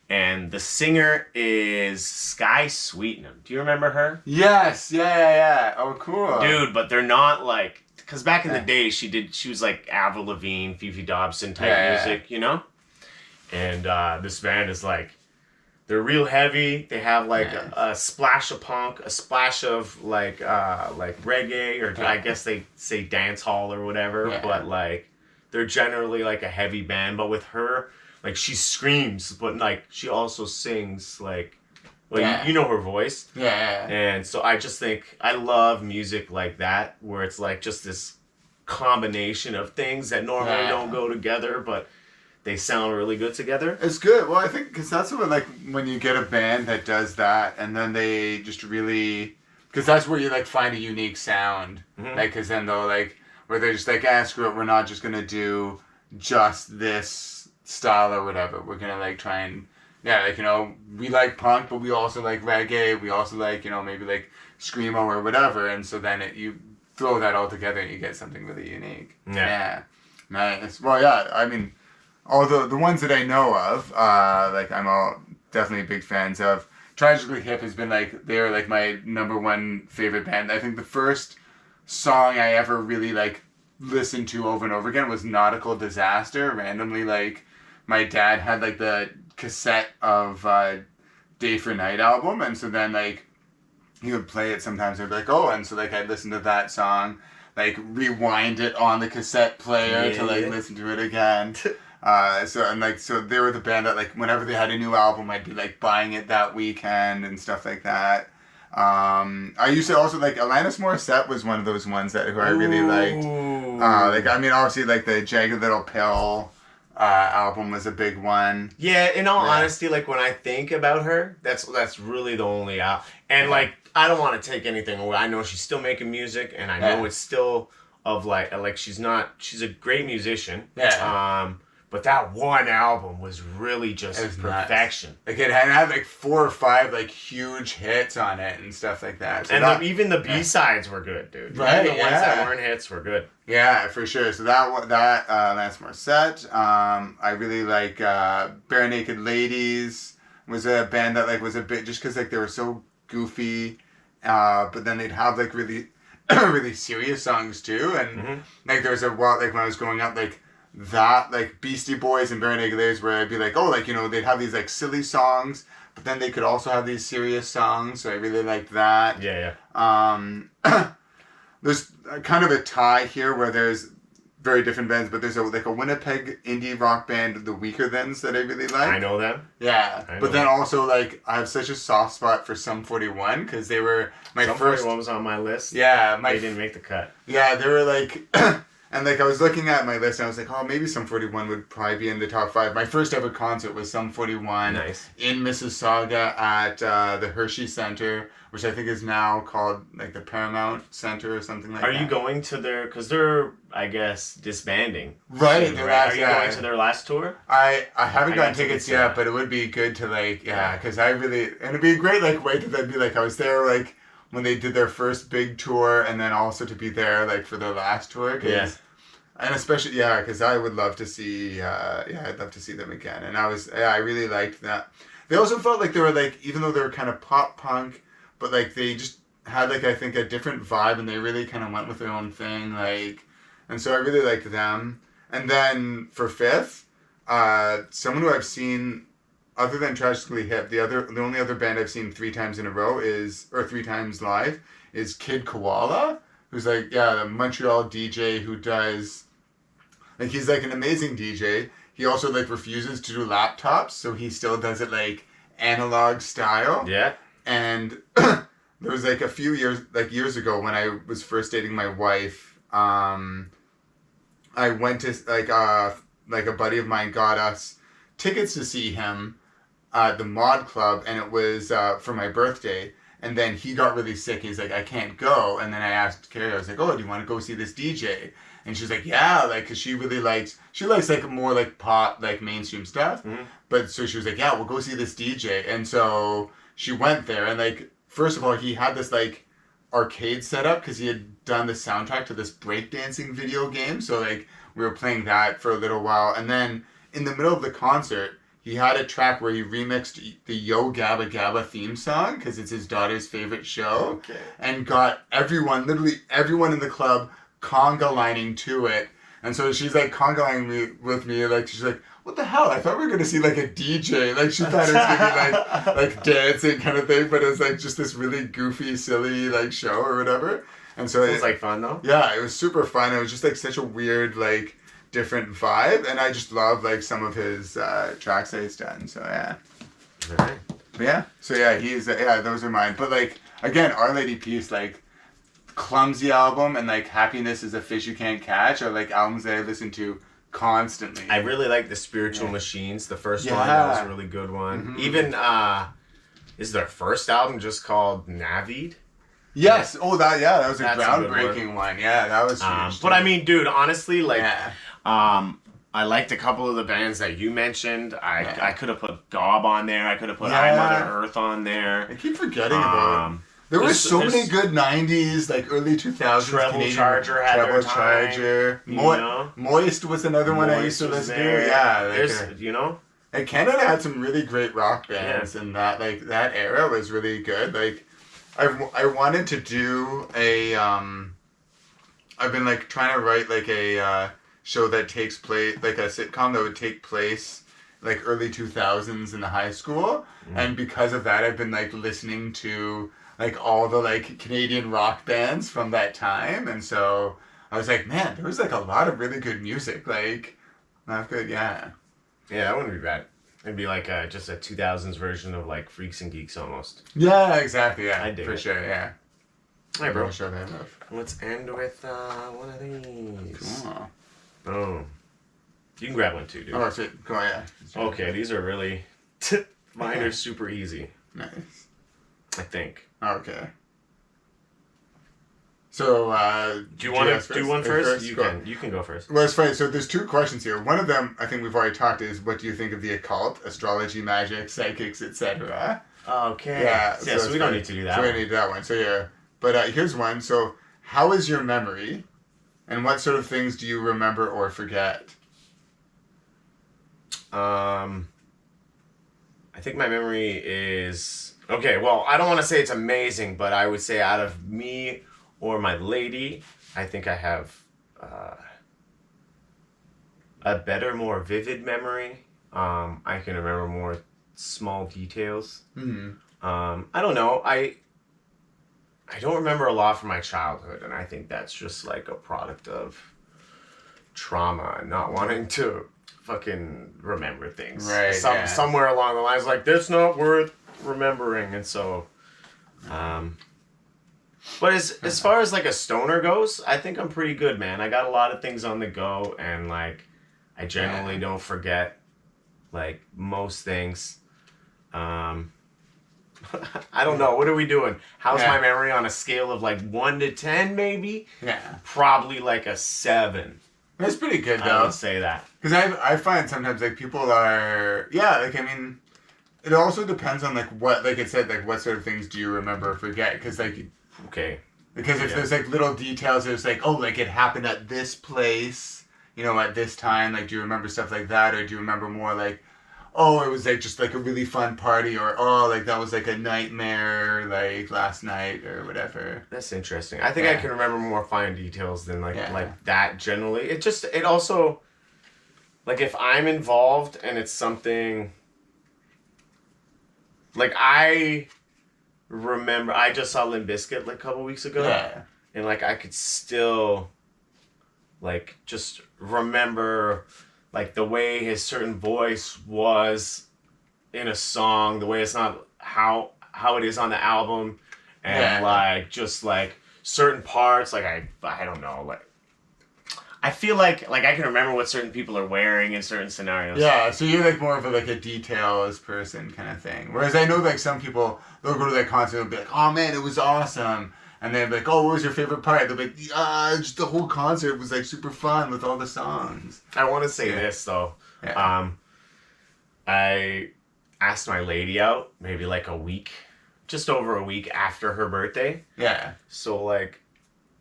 and the singer is Sky Sweetnam. Do you remember her? Yes, yeah. Oh, cool. Dude, but they're not like, because back in the day, she was like Avril Lavigne, Fifi Dobson type music, And this band is like, they're real heavy. They have like a splash of punk, a splash of like reggae, or I guess they say dance hall or whatever. Yeah. But like, they're generally like a heavy band. But with her, like she screams, but like she also sings like, you know her voice. Yeah. And so I just think I love music like that, where it's like just this combination of things that normally don't go together, but they sound really good together. It's good. Well, I think because that's what, like, when you get a band that does that, and then they just really, because that's where you like find a unique sound. Mm-hmm. Like, because then they'll like, where they're just like, screw it, we're not just gonna do just this style or whatever. We're gonna like try and like we like punk, but we also like reggae. We also like maybe like screamo or whatever. And so then you throw that all together and you get something really unique. Yeah. Nice. Well, yeah. I mean, all the ones that I know of, like I'm all definitely big fans of. Tragically Hip has been like they're like my number one favorite band. I think the first song I ever really like listened to over and over again was Nautical Disaster. Randomly, like my dad had like the cassette of Day for Night album, and so then like he would play it sometimes. I'd be like, oh, and so like I'd listen to that song, like rewind it on the cassette player to like listen to it again. So they were the band that like whenever they had a new album, I'd be like buying it that weekend and stuff like that. I used to also like Alanis Morissette was one of those ones who I really liked. Like I mean, obviously like the Jagged Little Pill album was a big one. Yeah, in all honesty, like when I think about her, that's really the only album. And like I don't want to take anything away. I know she's still making music, and I know it's still of like she's a great musician. Yeah. But that one album was really just perfection. Nuts. Like it had like 4 or 5 like huge hits on it and stuff like that. So and even the B-sides were good, dude. Right, even the ones that weren't hits were good. Yeah, for sure. So that Alanis Morissette. I really like Bare Naked Ladies was a band that like was a bit just because like they were so goofy, but then they'd have like really really serious songs too. And like there was a while like when I was growing up like. That like Beastie Boys and Bare Naked Ladies where I'd be like, oh, like they'd have these like silly songs, but then they could also have these serious songs, so I really liked that. There's kind of a tie here where there's very different bands, but there's a Winnipeg indie rock band, the Weaker Thans, that I really like. I know them. Yeah, but then also like I have such a soft spot for Sum 41 because they were my Sum first. 41 was on my list. Yeah, they didn't make the cut. Yeah, they were like. And like I was looking at my list and I was like, oh, maybe Sum 41 would probably be in the top 5. My first ever concert was Sum 41 in Mississauga at the Hershey Center, which I think is now called like the Paramount Center or something like that. Are you going to their, because they're, I guess, disbanding. Right. Are you going to their last tour? I haven't gotten tickets yet, but it would be good to like, because I really, and it'd be a great like way to then be like, I was there like when they did their first big tour and then also to be there like for their last tour. And especially, because I would love to see, I'd love to see them again. And I really liked that. They also felt like they were like, even though they were kind of pop punk, but like they just had like, I think a different vibe and they really kind of went with their own thing. Like, and so I really liked them. And then for 5th, someone who I've seen other than Tragically Hip, the only other band I've seen 3 times in a row 3 times live is Kid Koala, who's like, the Montreal DJ who does, like he's like an amazing DJ. He also like refuses to do laptops, so he still does it like analog style. Yeah. And there was like a few years ago when I was first dating my wife, I went to like a buddy of mine got us tickets to see him at the Mod Club, and it was for my birthday. And then he got really sick. He's like, I can't go. And then I asked Carrie, I was like, oh, do you want to go see this DJ? And she's like, yeah, like, because she likes like more like pop, like mainstream stuff. Mm-hmm. But so she was like, yeah, we'll go see this DJ. And so she went there. And like, first of all, he had this like arcade setup because he had done the soundtrack to this breakdancing video game. So like, we were playing that for a little while. And then in the middle of the concert, he had a track where he remixed the Yo Gabba Gabba theme song because it's his daughter's favorite show. Okay. And got literally everyone in the club conga lining to it. And so she's like conga lining with me. Like, she's like, what the hell? I thought we were going to see like a DJ. Like, she thought it was going to be like dancing kind of thing. But it was like just this really goofy, silly like show or whatever. And so it was like fun though? Yeah, it was super fun. It was just like such a weird, like, different vibe, and I just love like some of his tracks that he's done. So yeah, right. But yeah. So yeah, he's those are mine. But like again, Our Lady Peace, like Clumsy album and like Happiness is a Fish You Can't Catch are like albums that I listen to constantly. I really like the Spiritual Machines. The first one, that was a really good one. Mm-hmm. Even is their first album just called Navid? Yes. Oh, that was a groundbreaking one. Yeah, that was huge. But I mean, dude, honestly, like. I liked a couple of the bands that you mentioned. I could have put Gob on there. I could have put I Mother Earth on there. I keep forgetting about. There were so many good 90s, like early 2000s. Treble Charger had their time. Charger. Moist was another one I used to listen to. Yeah. There's, you know? And Canada had some really great rock bands, and that era was really good. Like, I wanted to do a, I've been like trying to write like a show that takes place, like a sitcom that would take place like early 2000s in the high school. And because of that, I've been like listening to like all the like Canadian rock bands from that time. And so I was like, man, there was like a lot of really good music. Like, not good, yeah. Yeah, that wouldn't be bad. It'd be like just a 2000s version of like Freaks and Geeks almost. Yeah, exactly, yeah. I dig for it. sure, yeah. All right, bro. Show that enough. Let's end with one of these. Cool. Boom. You can grab one too, dude. Oh, that's it. Go on, yeah. Okay, these are really... Mine are super easy. Nice. I think. Okay. So, do you want to do one first? You can go first. Well, it's funny. So there's two questions here. One of them, I think we've already talked, is what do you think of the occult, astrology, magic, psychics, etc.? Okay. Yeah. So we don't need to do that. So we don't need that one. So yeah. But here's one. So how is your memory? And what sort of things do you remember or forget? I think my memory is... Okay, well, I don't want to say it's amazing, but I would say out of me or my lady, I think I have a better, more vivid memory. I can remember more small details. Mm-hmm. I don't know. I don't remember a lot from my childhood, and I think that's just like a product of trauma and not wanting to fucking remember things. Right. Somewhere along the lines, like, that's not worth remembering, and so... But as far as like a stoner goes, I think I'm pretty good, man. I got a lot of things on the go, and like I generally don't forget like most things. I don't know. What are we doing? How's my memory on a scale of like 1 to 10 maybe? Yeah. Probably like a 7. That's pretty good though. I would say that. Because I find sometimes like people are like I mean, it also depends on like what, like it said, like what sort of things do you remember or forget? Because like. Okay. Because if there's like little details, there's like, oh, like it happened at this place, you know, at this time. Like, do you remember stuff like that, or do you remember more like, oh, it was like just like a really fun party, or oh, like that was like a nightmare, like last night or whatever. That's interesting. I think I can remember more fine details than like that generally. It also, like if I'm involved and it's something, like I remember I just saw Limp Bizkit like a couple weeks ago. Yeah. And like I could still like just remember like the way his certain voice was in a song, the way it's not how it is on the album, and like just like certain parts, like I don't know, like I feel like I can remember what certain people are wearing in certain scenarios. Yeah, so you're like more of a details person kind of thing. Whereas I know like some people, they'll go to that concert and be like, oh man, it was awesome. And they'll be like, oh, what was your favorite part? They'll be like, just the whole concert was like super fun with all the songs. I want to say this though. Yeah. I asked my lady out maybe like just over a week after her birthday. Yeah. So like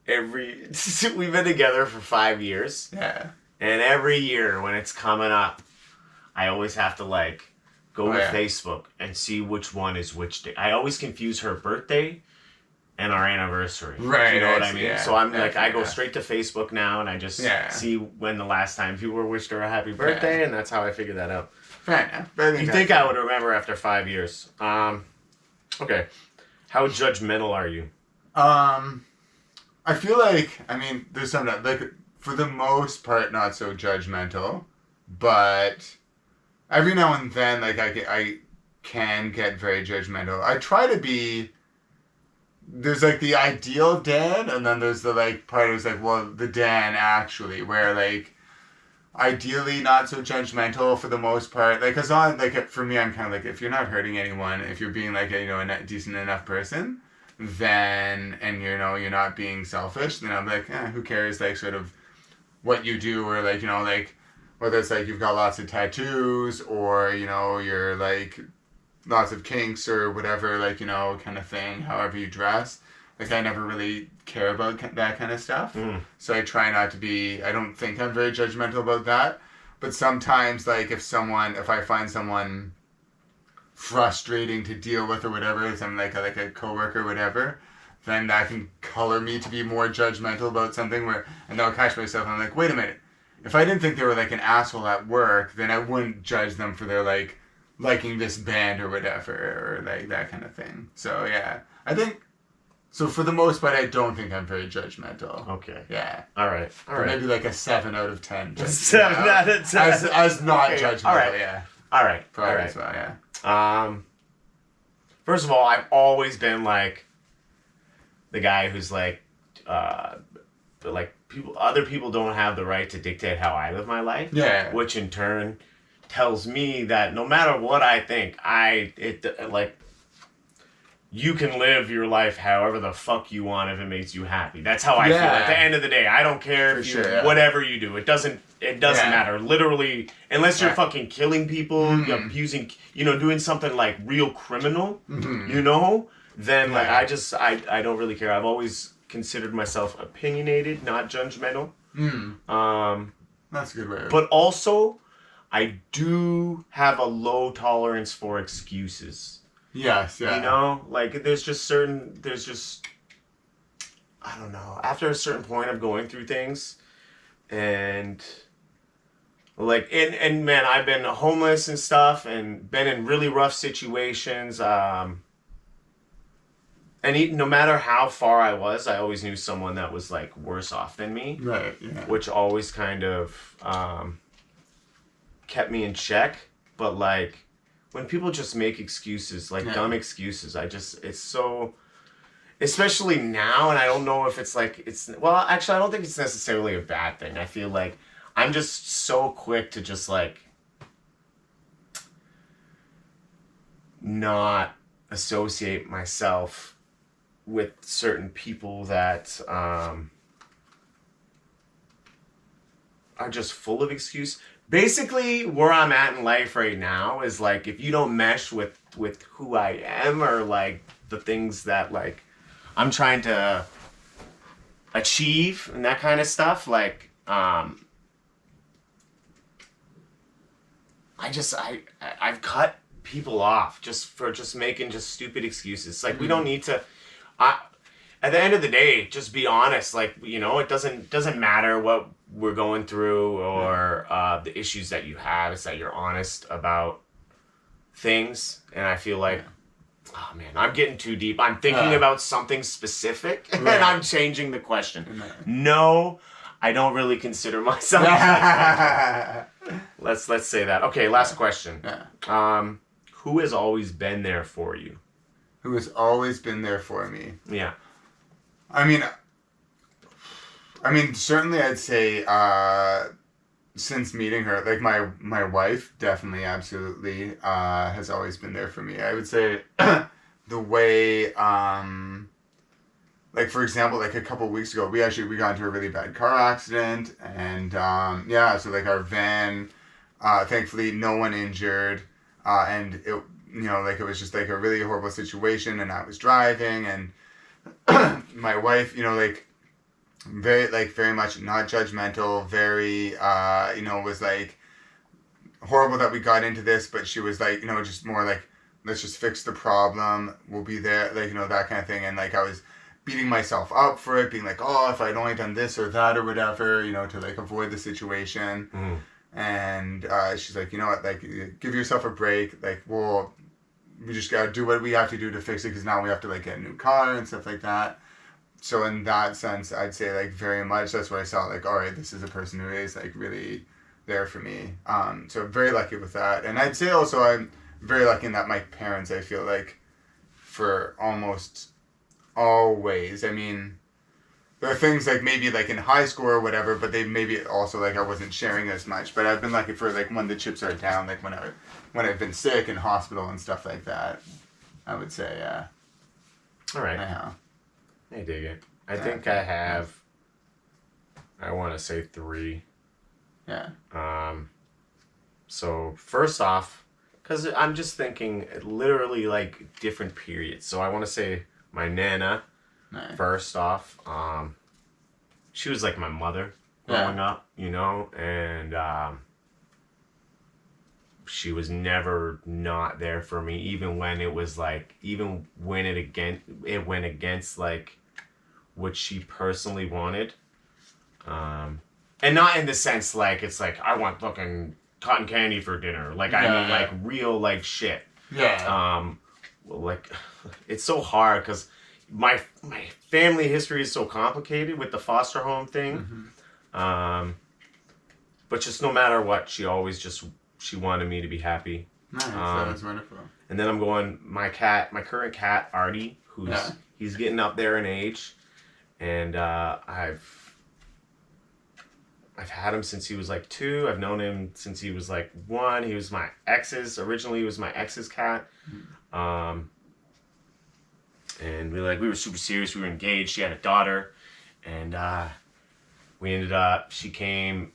we've been together for 5 years. Yeah. And every year when it's coming up, I always have to like go to Facebook and see which one is which day. I always confuse her birthday and our anniversary. Right. You know what I mean? Yeah, so I'm like, I go straight to Facebook now and I just see when the last time people wished her a happy birthday, and that's how I figure that out. Fair enough. You think I would remember after 5 years? Okay. How judgmental are you? I feel like, I mean, there's some, like, for the most part, not so judgmental, but every now and then, like, I can get very judgmental. I try to be, there's, like, the ideal Dan, and then there's the, like, part of, like, well, the Dan, actually, where, like, ideally not so judgmental for the most part. Like, because for me, I'm kind of like, if you're not hurting anyone, if you're being, like, a decent enough person, then, and you're not being selfish, then I'm like, who cares, like, sort of what you do, or like, like whether it's like you've got lots of tattoos or, you know, you're like lots of kinks or whatever, like, you know, kind of thing, however you dress. Like, I never really care about that kind of stuff. So I try not to be, I don't think I'm very judgmental about that. But sometimes, like, if I find someone frustrating to deal with or whatever, some like a coworker or whatever, then that can color me to be more judgmental about something and then I'll catch myself and I'm like, wait a minute. If I didn't think they were like an asshole at work, then I wouldn't judge them for their like liking this band or whatever or like that kind of thing. So yeah, I think. So for the most part, I don't think I'm very judgmental. Okay. Yeah. All right. Maybe like a 7 out of 10. 7 out of 10. As not okay. judgmental. All right. Yeah. All right. Probably all right. As well, yeah. First of all, I've always been like the guy who's like other people don't have the right to dictate how I live my life. Yeah. Which in turn tells me that no matter what I think, you can live your life however the fuck you want if it makes you happy. That's how I feel. At the end of the day, I don't care if you whatever you do. It doesn't matter. Literally, unless you're fucking killing people, abusing, doing something like real criminal, then like I don't really care. I've always considered myself opinionated, not judgmental. That's a good way. But also, I do have a low tolerance for excuses. Yes, yeah. Like there's just I don't know. After a certain point of going through things and like and man, I've been homeless and stuff and been in really rough situations. And no matter how far I was, I always knew someone that was like worse off than me. Right, yeah. Which always kind of kept me in check. But like when people just make excuses, like dumb excuses, it's so, especially now, and I don't know if actually, I don't think it's necessarily a bad thing. I feel like I'm just so quick to just like not associate myself with certain people that are just full of excuse. Basically, where I'm at in life right now is like if you don't mesh with who I am or like the things that like I'm trying to achieve and that kind of stuff, like I've cut people off just for making just stupid excuses. Like we don't need to. At the end of the day, just be honest. Like it doesn't matter what we're going through or the issues that you have. It's that you're honest about things. And I feel like, oh man, I'm getting too deep. I'm thinking about something specific and I'm changing the question. No, I don't really consider myself. Let's say that. Okay, last question. Who has always been there for you? Who has always been there for me? Yeah. I mean, certainly I'd say since meeting her, like my wife definitely absolutely has always been there for me. I would say the way, like for example, like a couple of weeks ago, we got into a really bad car accident and so like our van, thankfully no one injured, and it like it was just like a really horrible situation and I was driving and my wife, very much not judgmental, very, was like horrible that we got into this, but she was like, just more like, let's just fix the problem. We'll be there, like, that kind of thing. And like, I was beating myself up for it, being like, oh, if I'd only done this or that or whatever, to like avoid the situation. And she's like, you know what, like, give yourself a break. Like, well, we just gotta do what we have to do to fix it because now we have to like get a new car and stuff like that. So in that sense, I'd say like very much that's where I saw like, all right, this is a person who is like really there for me. So very lucky with that. And I'd say also I'm very lucky in that my parents, I feel like for almost always, I mean, there are things like maybe like in high school or whatever, but they maybe also like I wasn't sharing as much, but I've been lucky for like when the chips are down, like when I've been sick in hospital and stuff like that, I would say, yeah. All right. I dig it. I think I have, I want to say 3. Yeah. So first off, because I'm just thinking literally like different periods. So I want to say my Nana, Nice. first off. She was like my mother growing up, you know, and she was never not there for me, even when it was like, even when it went against like what she personally wanted. And not in the sense like it's like I want fucking cotton candy for dinner. Like I mean like real like shit. Yeah. Like it's so hard because my family history is so complicated with the foster home thing. Mm-hmm. But just no matter what, she wanted me to be happy. Nice. That's wonderful. And then I'm going my current cat Artie, he's getting up there in age, and I've had him since he was like 2. I've known him since he was like 1. He was originally he was my ex's cat. And we were super serious. We were engaged. She had a daughter, and she came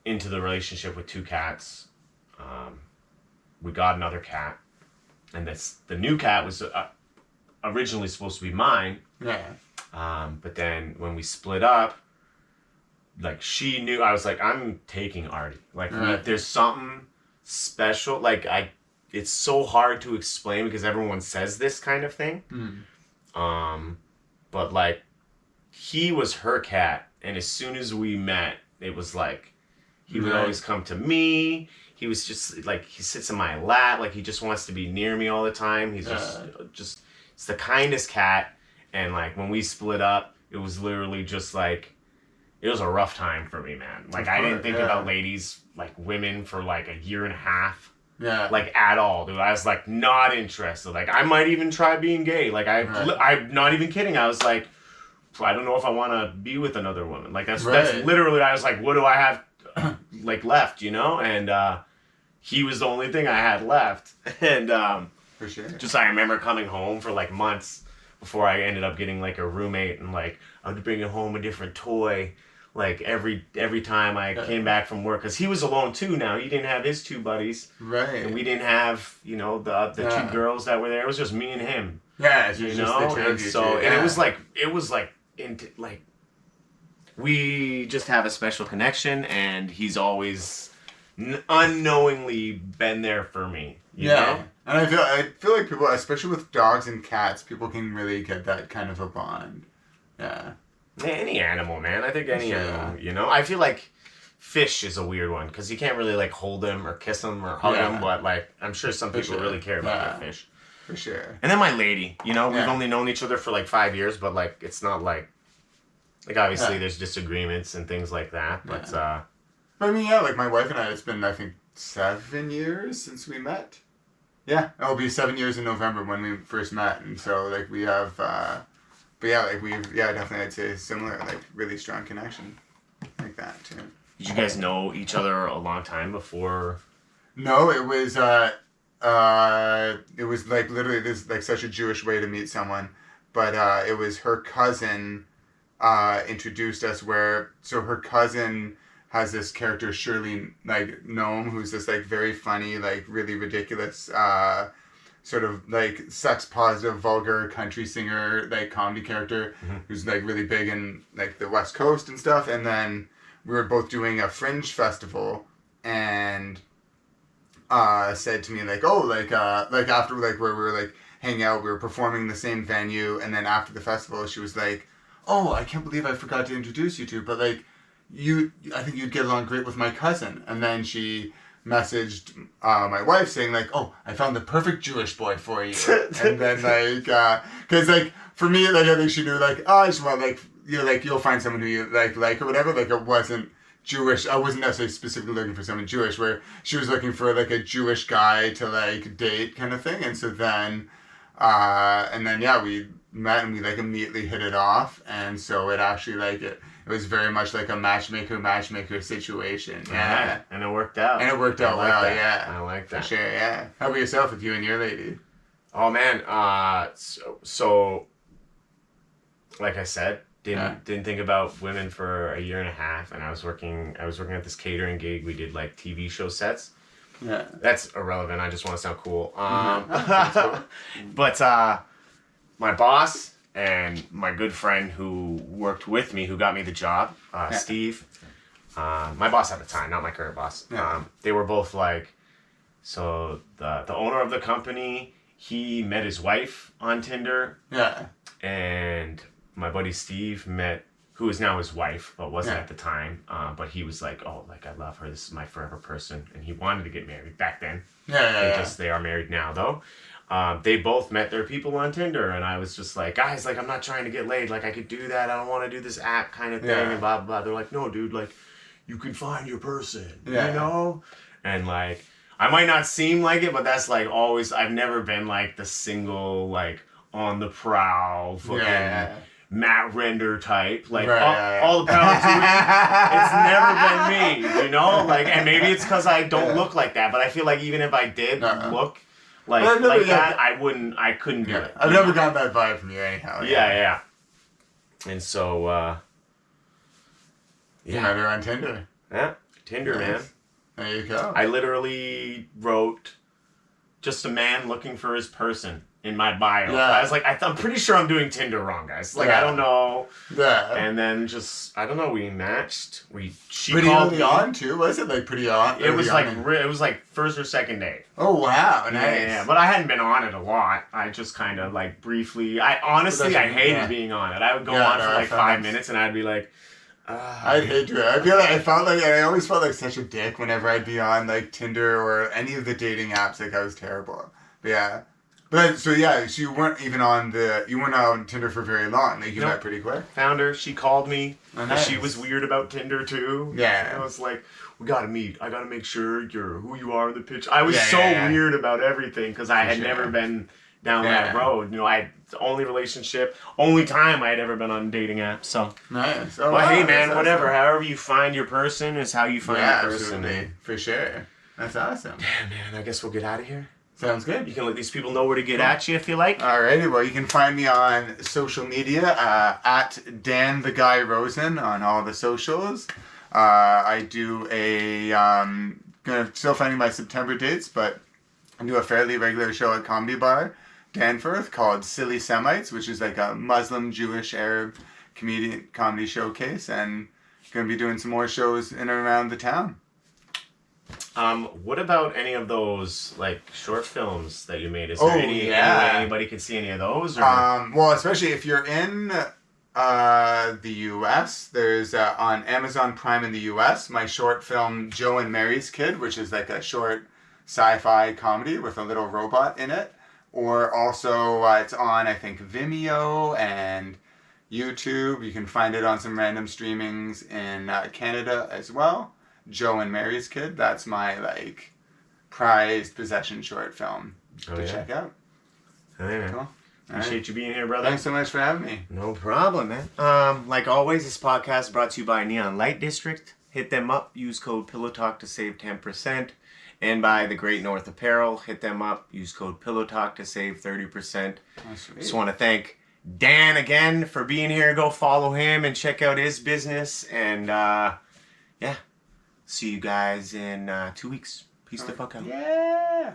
into the relationship with 2 cats. We got another cat, and the new cat was originally supposed to be mine. Yeah. But then when we split up, like she knew, I was like, I'm taking Artie. Like there's something special. Like it's so hard to explain because everyone says this kind of thing. But like he was her cat, and as soon as we met, it was like he would always come to me. He was just like, he sits in my lap, like he just wants to be near me all the time. He's just it's the kindest cat. And like when we split up, it was literally just like, it was a rough time for me, man. Like I didn't think about women for like a year and a half. Yeah. Like at all, dude. I was like not interested. Like I might even try being gay. Like I'm not even kidding. I was like, I don't know if I want to be with another woman. Like that's literally, I was like, what do I have like left, you know? And he was the only thing I had left. And for sure. Just I remember coming home for like months before I ended up getting like a roommate, and like I would bring home a different toy like every time I came back from work, because he was alone too now. He didn't have his 2 buddies. Right. And we didn't have, you know, the 2 girls that were there. It was just me and him. Yeah, you know? And so and it was like we just have a special connection, and he's always unknowingly been there for me. You know? And I feel like people, especially with dogs and cats, people can really get that kind of a bond. Yeah. Any animal, man. I think any animal, you know? I feel like fish is a weird one, because you can't really like hold them or kiss them or hug them, but like I'm sure some people really care about their fish. For sure. And then my lady, you know, we've only known each other for like 5 years, but like it's not like obviously there's disagreements and things like that, but I mean, like my wife and I, it's been I think 7 years since we met. Yeah, it'll be 7 years in November when we first met, and so like we have but yeah, like definitely I'd say similar, like really strong connection like that too. Did you guys know each other a long time before? No, it was like literally this like such a Jewish way to meet someone, but it was her cousin introduced us so her cousin has this character Shirley like Noam, who's this like very funny, like really ridiculous sort of like sex positive vulgar country singer like comedy character who's like really big in like the West Coast and stuff. And then we were both doing a fringe festival, and said to me like, oh, like after like where we were like hanging out, we were performing in the same venue, and then after the festival she was like, oh, I can't believe I forgot to introduce you to, but like I think you'd get along great with my cousin. And then she messaged my wife saying like, oh, I found the perfect Jewish boy for you. And then like because like for me, like I think she knew like, oh, I just want like, you know, like you'll find someone who you like or whatever. Like it wasn't Jewish. I wasn't necessarily specifically looking for someone Jewish, where she was looking for like a Jewish guy to like date kind of thing. And so then we met, and we like immediately hit it off. And so it actually like it was very much like a matchmaker situation. Yeah. And it worked out. And it worked out well, yeah. I like that. For sure, yeah. How about yourself with you and your lady? Oh man, so like I said, Didn't think about women for a year and a half, and I was working at this catering gig. We did like TV show sets. Yeah. That's irrelevant. I just want to sound cool. Cool. But my boss and my good friend who worked with me, who got me the job, Steve. My boss at the time, not my current boss. Yeah. They were both like, so the owner of the company, he met his wife on Tinder. Yeah. And my buddy Steve met, who is now his wife, but wasn't Yeah. at the time. But he was like, oh, like, I love her. This is my forever person. And he wanted to get married back then. They are married now, though. They both met their people on Tinder. And I was just like, guys, like, I'm not trying to get laid. Like, I could do that. I don't want to do this app kind of thing. Yeah. And blah, blah, blah. They're like, no, dude, like, you can find your person, you know? And, like, I might not seem like it, but that's, like, always, I've never been, like, the single, like, on the prowl, fucking Matt Render type. Like, all the power to it. It's never been me, you know? Like, and maybe it's because I don't look like that, but I feel like even if I did look like that, I couldn't do it. I've never gotten that vibe from you anyhow. Yeah. And so, You met her on Tinder. Yeah, Tinder, man. There you go. I literally wrote, just a man looking for his person in my bio. Yeah. I was like, I'm pretty sure I'm doing Tinder wrong, guys. Like, I don't know. Yeah. And then just, I don't know, we matched. She pretty called early me. On, too? Was it, like, pretty on? It was like first or second day. Oh, wow. Nice. Yeah, but I hadn't been on it a lot. I just kind of, like, briefly, I hated being on it. I would go on for, like, 5 minutes, and I'd be like, I'd hate to. I always felt like such a dick whenever I'd be on like Tinder or any of the dating apps. Like I was terrible. But so you weren't even on Tinder for very long. Like you met pretty quick. Found her. She called me. Oh, nice. She was weird about Tinder too. Yeah. I was like, we gotta meet. I gotta make sure you're who you are in the picture. I was weird about everything because I had never been down that road. You know, only time I had ever been on a dating app. So nice. But hey, man, whatever. Awesome. However you find your person is how you find your person. Absolutely. For sure. That's awesome. Damn, man. I guess we'll get out of here. Sounds good. You can let these people know where to get at you if you like. Alrighty, well, you can find me on social media at Dan the Guy Rosen on all the socials. I do still finding my September dates, but I do a fairly regular show at Comedy Bar Danforth called Silly Semites, which is like a Muslim, Jewish, Arab comedy showcase, and going to be doing some more shows in and around the town. What about any of those like short films that you made? Is there any way anybody could see any of those? Or? Well, especially if you're in the U.S., there's on Amazon Prime in the U.S. my short film Joe and Mary's Kid, which is like a short sci-fi comedy with a little robot in it. Or also it's on, I think, Vimeo and YouTube. You can find it on some random streamings in Canada as well. Joe and Mary's Kid. That's my like prized possession short film to check out. Oh, yeah. Cool. Appreciate you being here, brother. Thanks so much for having me. No problem, man. Like always, this podcast is brought to you by Neon Light District. Hit them up. Use code PillowTalk to save 10%. And by the Great North Apparel. Hit them up. Use code PillowTalk to save 30%. Oh, sweet. Just want to thank Dan again for being here. Go follow him and check out his business. And see you guys in 2 weeks. Peace the fuck out. Yeah.